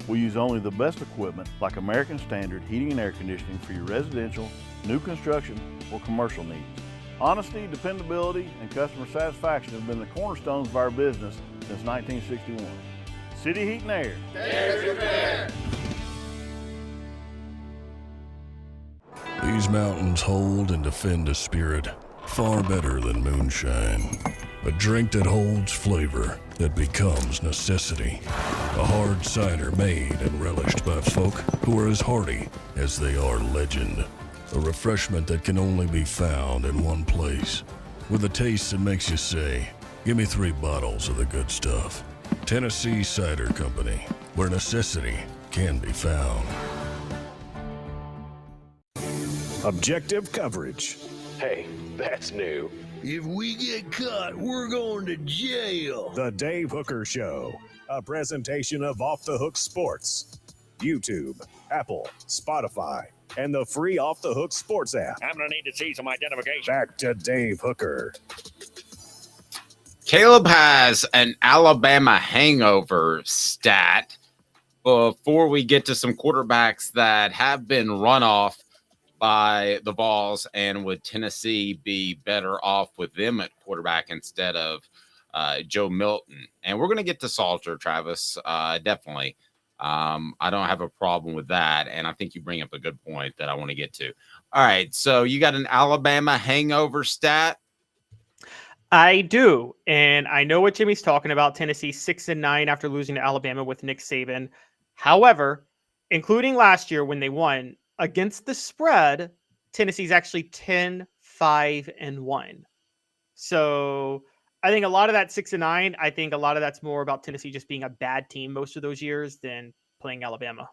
We use only the best equipment like American Standard heating and air conditioning for your residential, new construction, or commercial needs. Honesty, dependability, and customer satisfaction have been the cornerstones of our business since 1961. City Heat and Air. There's your pair. These mountains hold and defend a spirit far better than moonshine. A drink that holds flavor that becomes necessity. A hard cider made and relished by folk who are as hearty as they are legend. A refreshment that can only be found in one place. With a taste that makes you say, give me 3 bottles of the good stuff. Tennessee Cider Company, where necessity can be found. Objective coverage. Hey, that's new. If we get caught, we're going to jail. The Dave Hooker Show, a presentation of Off the Hook Sports. YouTube, Apple, Spotify, and the free Off the Hook Sports app. I'm going to need to see some identification. Back to Dave Hooker. Caleb has an Alabama hangover stat before we get to some quarterbacks that have been run off by the Vols, and would Tennessee be better off with them at quarterback instead of Joe Milton? And we're going to get to Salter, Travis, definitely. I don't have a problem with that, and I think you bring up a good point that I want to get to. All right, so you got an Alabama hangover stat? I do, and I know what Jimmy's talking about. Tennessee 6-9 after losing to Alabama with Nick Saban. However, including last year when they won, against the spread, Tennessee's actually 10-5-1. So I think a lot of that 6-9, I think a lot of that's more about Tennessee just being a bad team most of those years than playing Alabama.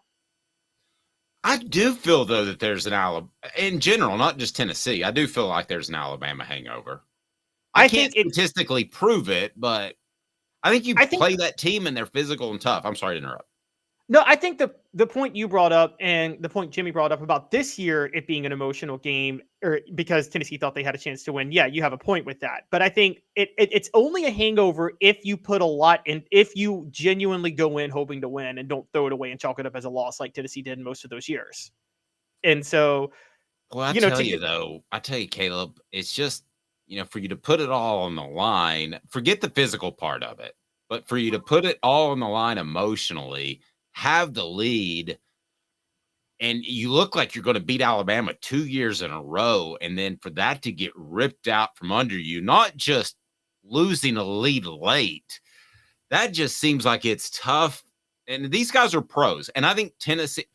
I do feel, though, that there's an Alabama, in general, not just Tennessee, I do feel like there's an Alabama hangover. I can't statistically prove it, but I think you play that team and they're physical and tough. I'm sorry to interrupt. No, I think the point you brought up and the point Jimmy brought up about this year, it being an emotional game, or because Tennessee thought they had a chance to win. Yeah, you have a point with that. But I think it's only a hangover if you put a lot in, if you genuinely go in hoping to win and don't throw it away and chalk it up as a loss like Tennessee did in most of those years. And so, well, I tell you, Caleb, it's just, for you to put it all on the line, forget the physical part of it, but for you to put it all on the line emotionally, have the lead, and you look like you're going to beat Alabama 2 years in a row, and then for that to get ripped out from under you, not just losing a lead late, that just seems like it's tough. And these guys are pros, and I think Tennessee,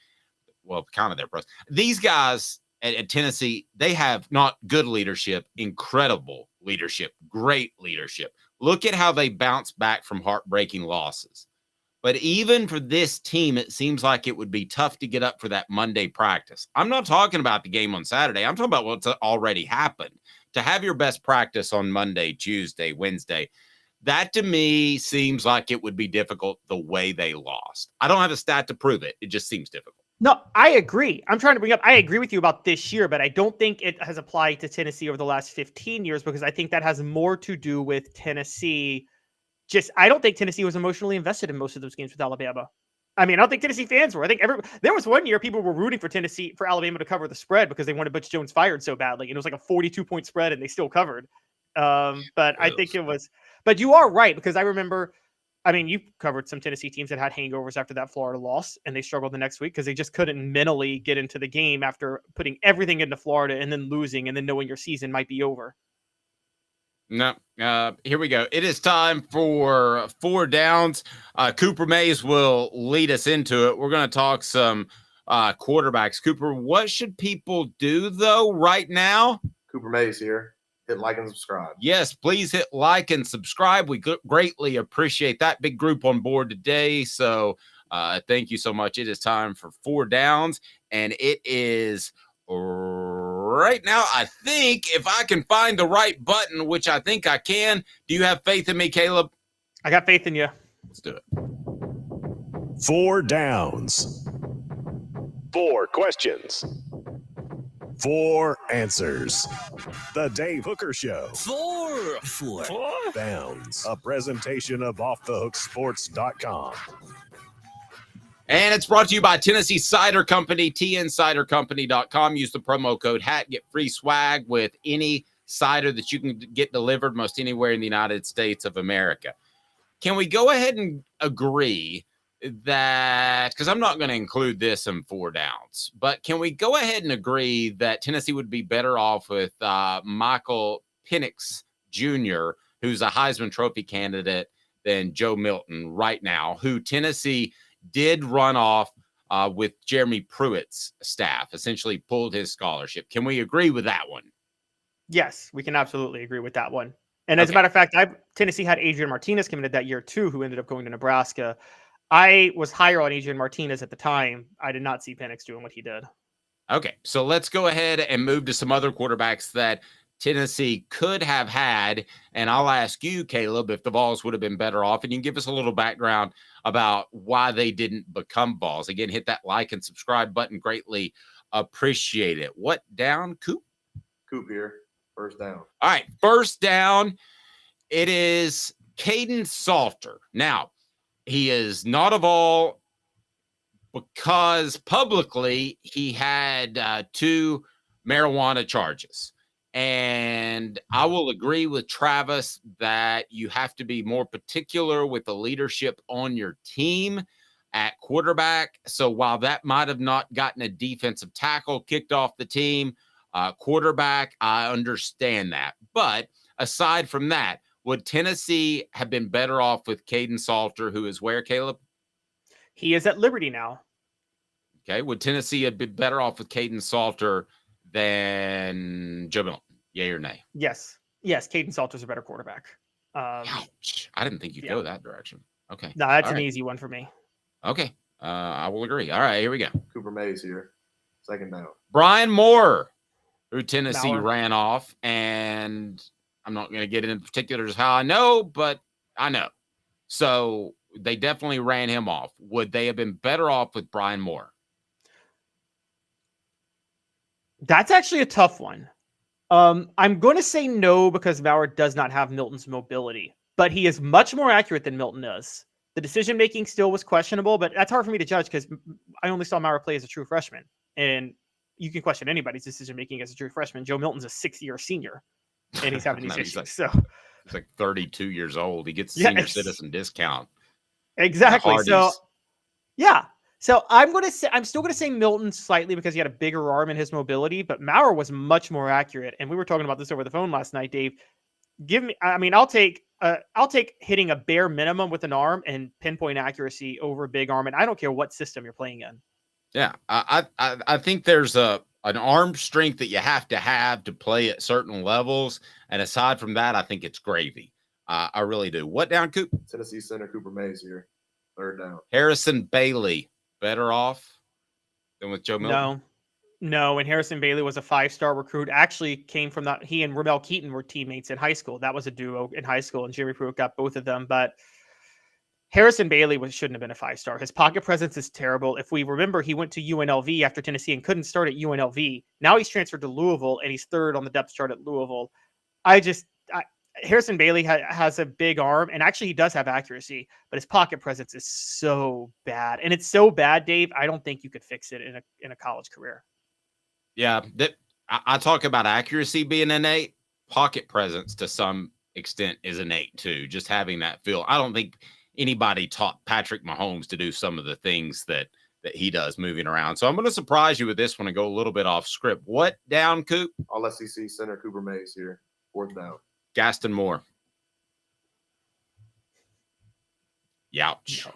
well, kind of they're pros. These guys at Tennessee, they have not good leadership, incredible leadership, great leadership. Look at how they bounce back from heartbreaking losses. But even for this team, it seems like it would be tough to get up for that Monday practice. I'm not talking about the game on Saturday. I'm talking about what's already happened. To have your best practice on Monday, Tuesday, Wednesday, that to me seems like it would be difficult the way they lost. I don't have a stat to prove it. It just seems difficult. No, I agree. I'm trying to bring up, I agree with you about this year, but I don't think it has applied to Tennessee over the last 15 years because I think that has more to do with Tennessee. I don't think Tennessee was emotionally invested in most of those games with Alabama. I mean, I don't think Tennessee fans were. I think there was one year people were rooting for Alabama to cover the spread because they wanted Butch Jones fired so badly. And it was like a 42-point spread and they still covered. But I think it was, but you are right because I remember, I mean, you covered some Tennessee teams that had hangovers after that Florida loss and they struggled the next week because they just couldn't mentally get into the game after putting everything into Florida and then losing and then knowing your season might be over. No, here we go. It is time for 4 downs. Cooper Mays will lead us into it. We're going to talk some quarterbacks. Cooper, what should people do, though, right now? Cooper Mays here. Hit like and subscribe. Yes, please hit like and subscribe. We greatly appreciate that. Big group on board today. So thank you so much. It is time for 4 downs, and it is right now, I think, if I can find the right button, which I think I can. Do you have faith in me, Caleb? I got faith in you. Let's do it. 4 downs. 4 questions. 4 answers. The Dave Hooker Show. 4 downs. A presentation of OffTheHookSports.com. And it's brought to you by Tennessee Cider Company, tncidercompany.com. Use the promo code HAT. Get free swag with any cider that you can get delivered most anywhere in the United States of America. Can we go ahead and agree that, because I'm not going to include this in 4 downs, but can we go ahead and agree that Tennessee would be better off with Michael Penix Jr., who's a Heisman Trophy candidate, than Joe Milton right now, who Tennessee did run off with Jeremy Pruitt's staff, essentially pulled his scholarship. Can we agree with that one? Yes, we can absolutely agree with that one. And as a matter of fact, Tennessee had Adrian Martinez committed that year too, who ended up going to Nebraska. I was higher on Adrian Martinez at the time. I did not see Penix doing what he did. Okay, so let's go ahead and move to some other quarterbacks that Tennessee could have had. And I'll ask you, Caleb, if the Vols would have been better off. And you can give us a little background about why they didn't become Vols. Again, hit that like and subscribe button. Greatly appreciate it. What down, Coop? Coop here. First down. All right, first down. It is Caden Salter. Now, he is not a Vol because publicly he had 2 marijuana charges. And I will agree with Travis that you have to be more particular with the leadership on your team at quarterback. So while that might have not gotten a defensive tackle kicked off the team, quarterback, I understand that. But aside from that, would Tennessee have been better off with Caden Salter, who is where, Caleb? He is at Liberty now. Okay. Would Tennessee have been better off with Caden Salter than Joe Milton? Yay or nay? Yes. Yes, Caden Salter's a better quarterback. Ouch. I didn't think you'd go that direction. Okay. No, that's an easy one for me. Okay. I will agree. All right, here we go. Cooper Mays here. Second down. Brian Moore, who Tennessee Mauer. ran off, and I'm not going to get into particulars how I know, but I know. So they definitely ran him off. Would they have been better off with Brian Moore? That's actually a tough one. I'm going to say no because Mauer does not have Milton's mobility, but he is much more accurate than Milton is. The decision-making still was questionable, but that's hard for me to judge because I only saw Mauer play as a true freshman. And you can question anybody's decision-making as a true freshman. Joe Milton's a 6th-year senior, and he's having these issues. He's like 32 years old. He gets a senior citizen discount. Exactly. So, yeah. So I'm still going to say Milton slightly because he had a bigger arm in his mobility, but Mauer was much more accurate. And we were talking about this over the phone last night, Dave. I'll take hitting a bare minimum with an arm and pinpoint accuracy over a big arm. And I don't care what system you're playing in. Yeah. I think there's an arm strength that you have to play at certain levels. And aside from that, I think it's gravy. I really do. What down, Coop? Tennessee center Cooper Mays here. Third down. Harrison Bailey. Better off than with Joe Milton? No. And Harrison Bailey was a 5-star recruit. Actually came from that. He and Ramel Keaton were teammates in high school. That was a duo in high school, and Jeremy Pruitt got both of them. But Harrison Bailey shouldn't have been a 5-star. His pocket presence is terrible. If we remember, he went to UNLV after Tennessee and couldn't start at UNLV. Now he's transferred to Louisville, and he's 3rd on the depth chart at Louisville. Harrison Bailey has a big arm, and actually he does have accuracy, but his pocket presence is so bad. And it's so bad, Dave, I don't think you could fix it in a college career. Yeah, I talk about accuracy being innate. Pocket presence to some extent is innate too, just having that feel. I don't think anybody taught Patrick Mahomes to do some of the things that he does moving around. So I'm going to surprise you with this one and go a little bit off script. What down, Coop? All SEC center Cooper Mays here. 4th down. Gaston Moore. Youch.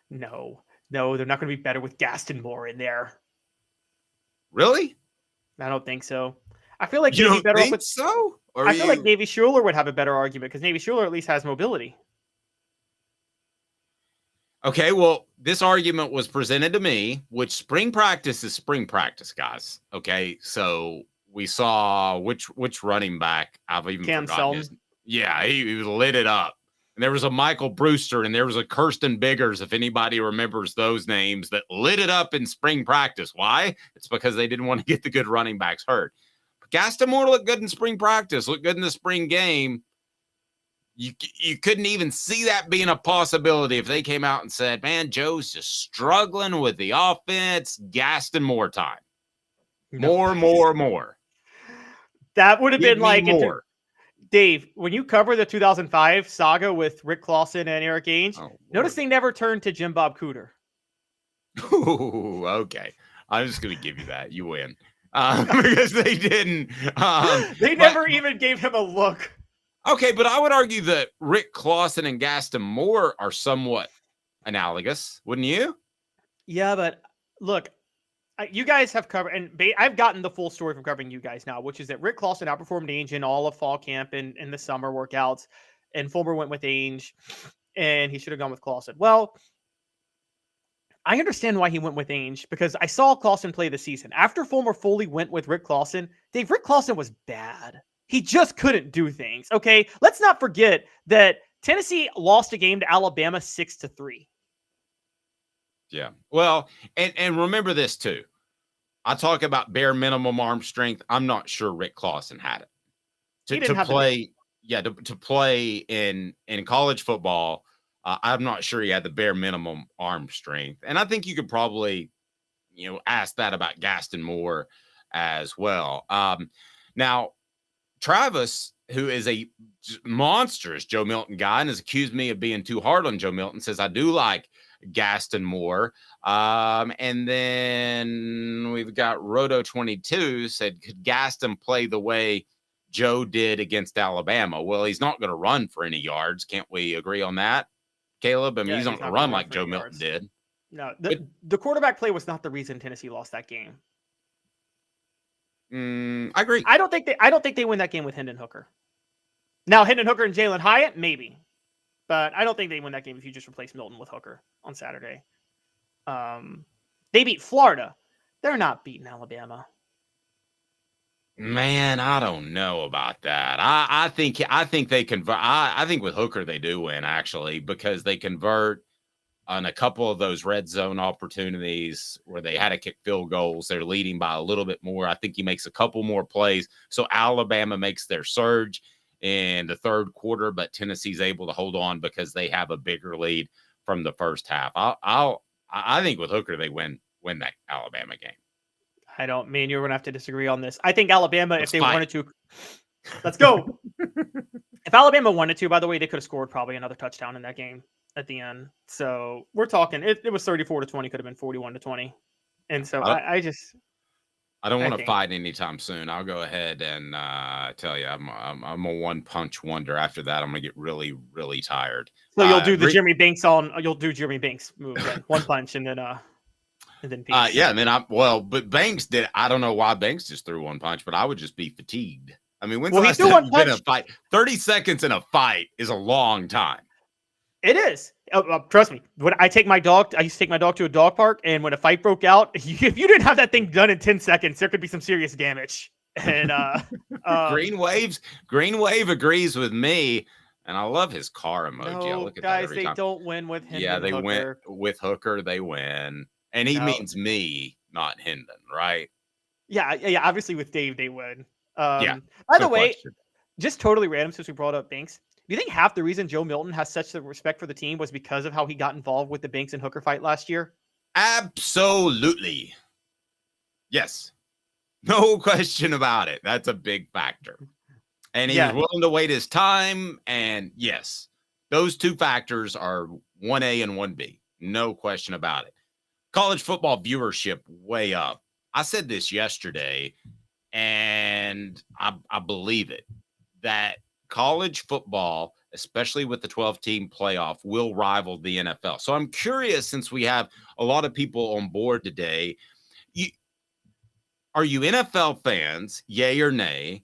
No, they're not going to be better with Gaston Moore in there. Really? I don't think so. I feel like you they'd don't be better think off with, so? I feel like Navy Schuler would have a better argument because Navy Schuler at least has mobility. Okay, well, this argument was presented to me, which spring practice is spring practice, guys. Okay, so we saw which running back I've even Cam forgotten his. Yeah, he was lit it up. And there was a Michael Brewster and there was a Kirsten Biggers, if anybody remembers those names, that lit it up in spring practice. Why? It's because they didn't want to get the good running backs hurt. But Gaston Moore looked good in spring practice, looked good in the spring game. You couldn't even see that being a possibility if they came out and said, man, Joe's just struggling with the offense, Gaston Moore time. No. More. That would have Give been me like more. Dave, when you cover the 2005 saga with Rick Clausen and Eric Ainge, notice they never turned to Jim Bob Cooter. Ooh, okay. I'm just going to give you that. You win. Because they didn't. They never even gave him a look. Okay, but I would argue that Rick Clausen and Gaston Moore are somewhat analogous, wouldn't you? Yeah, but look, you guys have covered, and I've gotten the full story from covering you guys now, which is that Rick Clausen outperformed Ainge in all of fall camp and in the summer workouts, and Fulmer went with Ainge, and he should have gone with Clausen. Well, I understand why he went with Ainge, because I saw Clausen play the season. After Fulmer fully went with Rick Clausen, Rick Clausen was bad. He just couldn't do things. Okay, let's not forget that Tennessee lost a game to Alabama 6-3. Yeah. Well, and remember this too. I talk about bare minimum arm strength. I'm not sure Rick Clausen had it to play. To play in college football. I'm not sure he had the bare minimum arm strength, and I think you could probably, ask that about Gaston Moore as well. Now, Travis, who is a monstrous Joe Milton guy and has accused me of being too hard on Joe Milton, says I do like Gaston Moore. And then we've got Roto22 said, could Gaston play the way Joe did against Alabama? Well, he's not going to run for any yards. Can't we agree on that, Caleb? I mean, he's not going to run like Joe Milton did. No, the quarterback play was not the reason Tennessee lost that game. I agree. I don't think they win that game with Hendon Hooker. Now, Hendon Hooker and Jalen Hyatt, maybe. But I don't think they win that game if you just replace Milton with Hooker on Saturday. They beat Florida. They're not beating Alabama. Man, I don't know about that. I think they convert. I think with Hooker they do win, actually, because they convert on a couple of those red zone opportunities where they had to kick field goals. They're leading by a little bit more. I think he makes a couple more plays. So Alabama makes their surge in the third quarter, but Tennessee's able to hold on because they have a bigger lead from the first half. I think with Hooker they win that Alabama game. I don't mean you're going to have to disagree on this. I think Alabama, if they wanted to, let's go. If Alabama wanted to, by the way, they could have scored probably another touchdown in that game at the end. So we're talking, it was 34-20, could have been 41-20. And so I don't want to fight anytime soon. I'll go ahead and tell you, I'm a one-punch wonder. After that, I'm going to get really, really tired. So you'll do the Jeremy Banks you'll do Jeremy Banks move, then. One punch and then peace. Yeah, and then but Banks did. I don't know why Banks just threw one punch, but I would just be fatigued. I mean, when's the last time you've been in a fight? 30 seconds in a fight is a long time. It is. Trust me. When I used to take my dog to a dog park, and when a fight broke out, if you didn't have that thing done in 10 seconds, there could be some serious damage. And Green Wave agrees with me, and I love his car emoji. I look at guys, that every they time. don't win with Hendon. Yeah, they Hooker. went with Hooker. They win, and he means me, not Hendon, right? Yeah. Obviously, with Dave, they win. Yeah. By the way, just totally random since we brought up Banks. Do you think half the reason Joe Milton has such a respect for the team was because of how he got involved with the Banks and Hooker fight last year? Absolutely. Yes. No question about it. That's a big factor. And he's willing to wait his time. And yes, those two factors are 1A and 1B. No question about it. College football viewership way up. I said this yesterday, and I believe it, that college football, especially with the 12-team playoff, will rival the NFL. So I'm curious, since we have a lot of people on board today, are you NFL fans, yay or nay?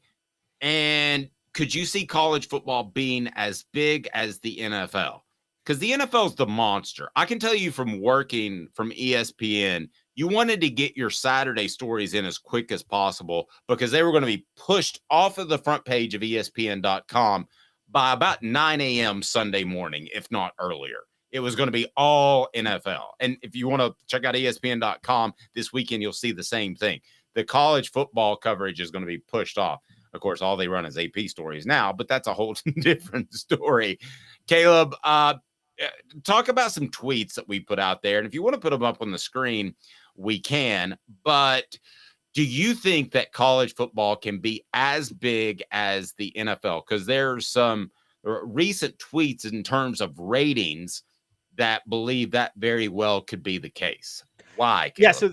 And could you see college football being as big as the NFL? Because the NFL is the monster. I can tell you from working from ESPN, you wanted to get your Saturday stories in as quick as possible because they were going to be pushed off of the front page of ESPN.com by about 9 a.m. Sunday morning, if not earlier. It was going to be all NFL. And if you want to check out ESPN.com this weekend, you'll see the same thing. The college football coverage is going to be pushed off. Of course, all they run is AP stories now, but that's a whole different story. Caleb, talk about some tweets that we put out there. And if you want to put them up on the screen, we can. But do you think that college football can be as big as the NFL? Because there's some recent tweets in terms of ratings that believe that very well could be the case. Why, Caleb? Yeah, so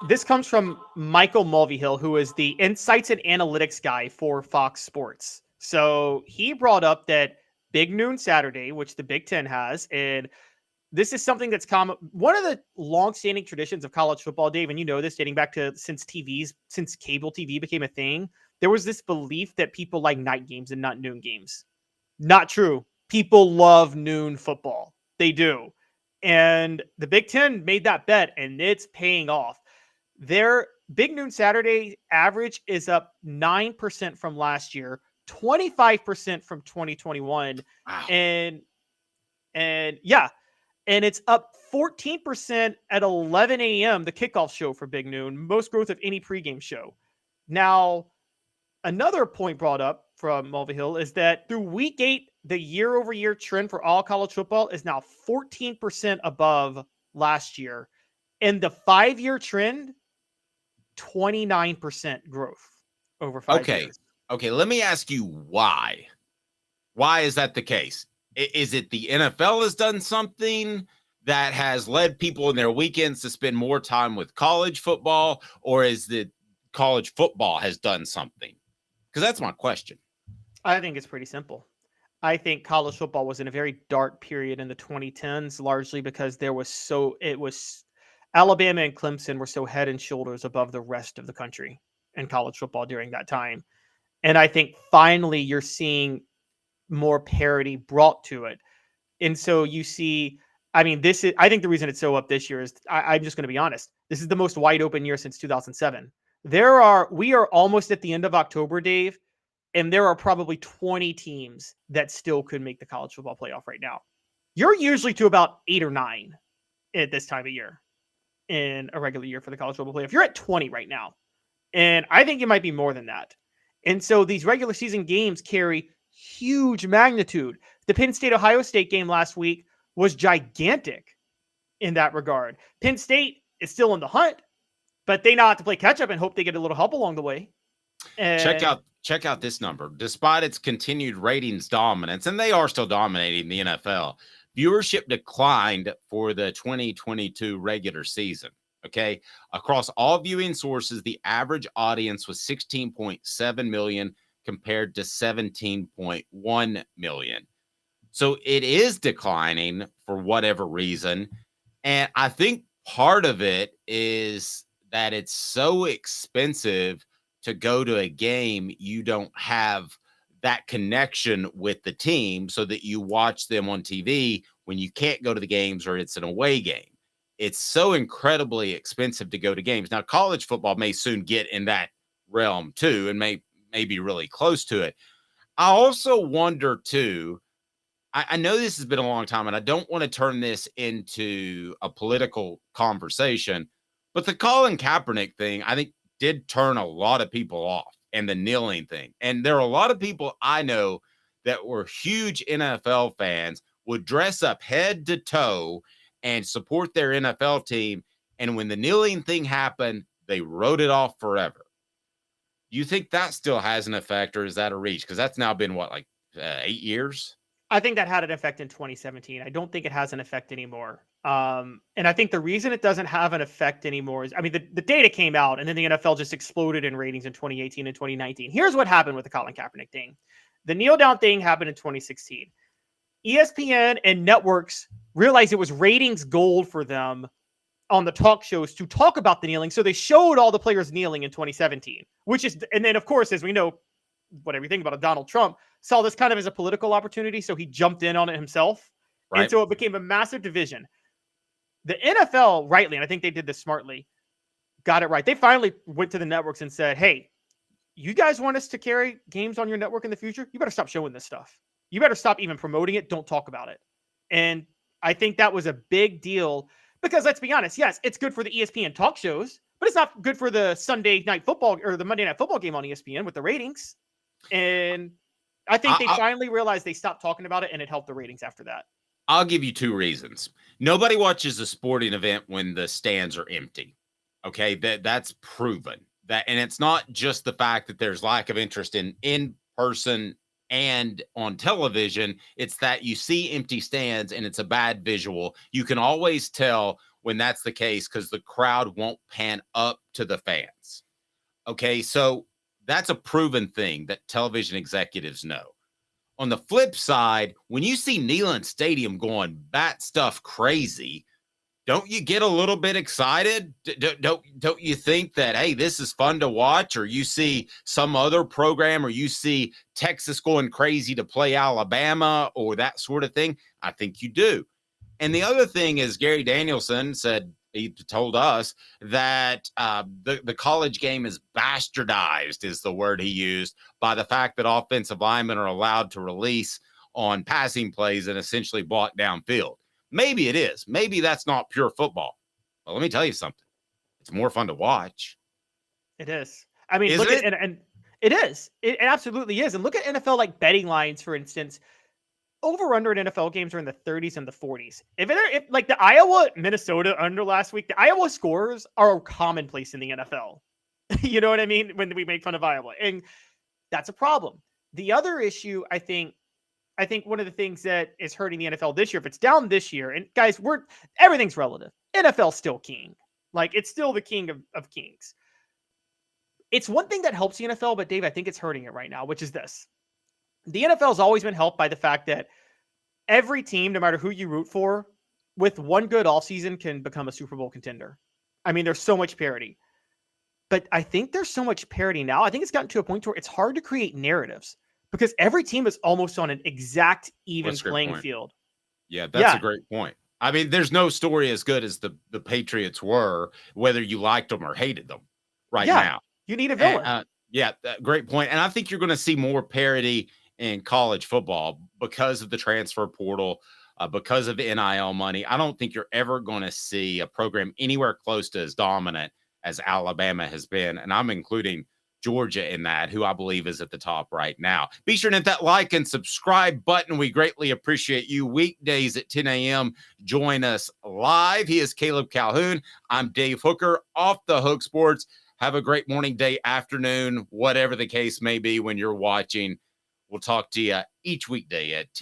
this comes from Michael Mulvihill, who is the insights and analytics guy for Fox Sports. So he brought up that Big Noon Saturday, which the Big Ten has, and this is something that's common. One of the long-standing traditions of college football, Dave, and you know this, dating back to since cable TV became a thing, there was this belief that people like night games and not noon games. Not true. People love noon football. They do. And the Big Ten made that bet, and it's paying off. Their Big Noon Saturday average is up 9% from last year, 25% from 2021. Wow. And yeah, and it's up 14% at 11 a.m., the kickoff show for Big Noon, most growth of any pregame show. Now, another point brought up from Mulvihill is that through week 8, the year-over-year trend for all college football is now 14% above last year. And the 5-year trend, 29% growth over 5 years. Okay, let me ask you why. Why is that the case? Is it the NFL has done something that has led people in their weekends to spend more time with college football, or is it college football has done something? Because that's my question. I think it's pretty simple. I think college football was in a very dark period in the 2010s, largely because Alabama and Clemson were so head and shoulders above the rest of the country in college football during that time. And I think finally you're seeing more parity brought to it. And so you see, I think the reason it's so up this year is, I'm just going to be honest, this is the most wide open year since 2007. We are almost at the end of October, Dave, and there are probably 20 teams that still could make the college football playoff right now. You're usually to about 8 or 9 at this time of year in a regular year for the college football playoff. You're at 20 right now. And I think it might be more than that. And so these regular season games carry huge magnitude. The Penn State-Ohio State game last week was gigantic in that regard. Penn State is still in the hunt, but they now have to play catch up and hope they get a little help along the way. And Check out this number. Despite its continued ratings dominance, and they are still dominating the NFL, viewership declined for the 2022 regular season. Okay. Across all viewing sources, the average audience was 16.7 million compared to 17.1 million. So it is declining for whatever reason. And I think part of it is that it's so expensive to go to a game. You don't have that connection with the team so that you watch them on TV when you can't go to the games or it's an away game. It's so incredibly expensive to go to games. Now, college football may soon get in that realm too, and may be really close to it. I also wonder too, I know this has been a long time, and I don't want to turn this into a political conversation, but the Colin Kaepernick thing, I think, did turn a lot of people off, and the kneeling thing. And there are a lot of people I know that were huge NFL fans, would dress up head to toe and support their NFL team. And when the kneeling thing happened, they wrote it off forever. Do you think that still has an effect, or is that a reach? Because that's now been 8 years? I think that had an effect in 2017. I don't think it has an effect anymore. And I think the reason it doesn't have an effect anymore is, the data came out and then the NFL just exploded in ratings in 2018 and 2019. Here's what happened with the Colin Kaepernick thing. The kneel down thing happened in 2016. ESPN and networks realized it was ratings gold for them on the talk shows to talk about the kneeling. So they showed all the players kneeling in 2017, and then of course, as we know, whatever you think about it, Donald Trump saw this kind of as a political opportunity. So he jumped in on it himself. Right. And so it became a massive division. The NFL, rightly, and I think they did this smartly, got it right. They finally went to the networks and said, hey, you guys want us to carry games on your network in the future? You better stop showing this stuff. You better stop even promoting it. Don't talk about it. And I think that was a big deal because, let's be honest, yes, it's good for the ESPN talk shows, but it's not good for the Sunday night football or the Monday night football game on ESPN with the ratings. And I think they finally realized they stopped talking about it, and it helped the ratings after that. I'll give you two reasons. Nobody watches a sporting event when the stands are empty. Okay, that's proven. And it's not just the fact that there's lack of interest in person and on television. It's that you see empty stands and it's a bad visual. You can always tell when that's the case because the crowd won't pan up to the fans. Okay, so that's a proven thing that television executives know. On the flip side, when you see Neyland Stadium going bat stuff crazy, don't you get a little bit excited? Don't you think that, hey, this is fun to watch? Or you see some other program, or you see Texas going crazy to play Alabama or that sort of thing? I think you do. And the other thing is Gary Danielson said, he told us that the college game is bastardized, is the word he used, by the fact that offensive linemen are allowed to release on passing plays and essentially block downfield. Maybe it is. Maybe that's not pure football. But let me tell you something. It's more fun to watch. It is. I mean, look at it, and it is. It absolutely is. And look at NFL like betting lines, for instance. Over/under in NFL games are in the 30s and the 40s. If like the Iowa-Minnesota under last week, the Iowa scores are commonplace in the NFL. You know what I mean? When we make fun of Iowa. And that's a problem. The other issue, I think one of the things that is hurting the NFL this year, if it's down this year, and guys, everything's relative. NFL's still king. Like, it's still the king of kings. It's one thing that helps the NFL, but Dave, I think it's hurting it right now, which is this. The NFL has always been helped by the fact that every team, no matter who you root for, with one good offseason can become a Super Bowl contender. I mean, there's so much parity. But I think there's so much parity now. I think it's gotten to a point where it's hard to create narratives because every team is almost on an exact even playing field. Yeah, that's a great point. I mean, there's no story as good as the Patriots were, whether you liked them or hated them now. You need a villain. Great point. And I think you're going to see more parity in college football because of the transfer portal, because of the NIL money. I don't think you're ever going to see a program anywhere close to as dominant as Alabama has been. And I'm including Georgia in that, who I believe is at the top right now. Be sure to hit that like and subscribe button. We greatly appreciate you. Weekdays at 10 a.m. Join us live. He is Caleb Calhoun. I'm Dave Hooker, Off the Hook Sports. Have a great morning, day, afternoon, whatever the case may be when you're watching. We'll talk to you each weekday at 10.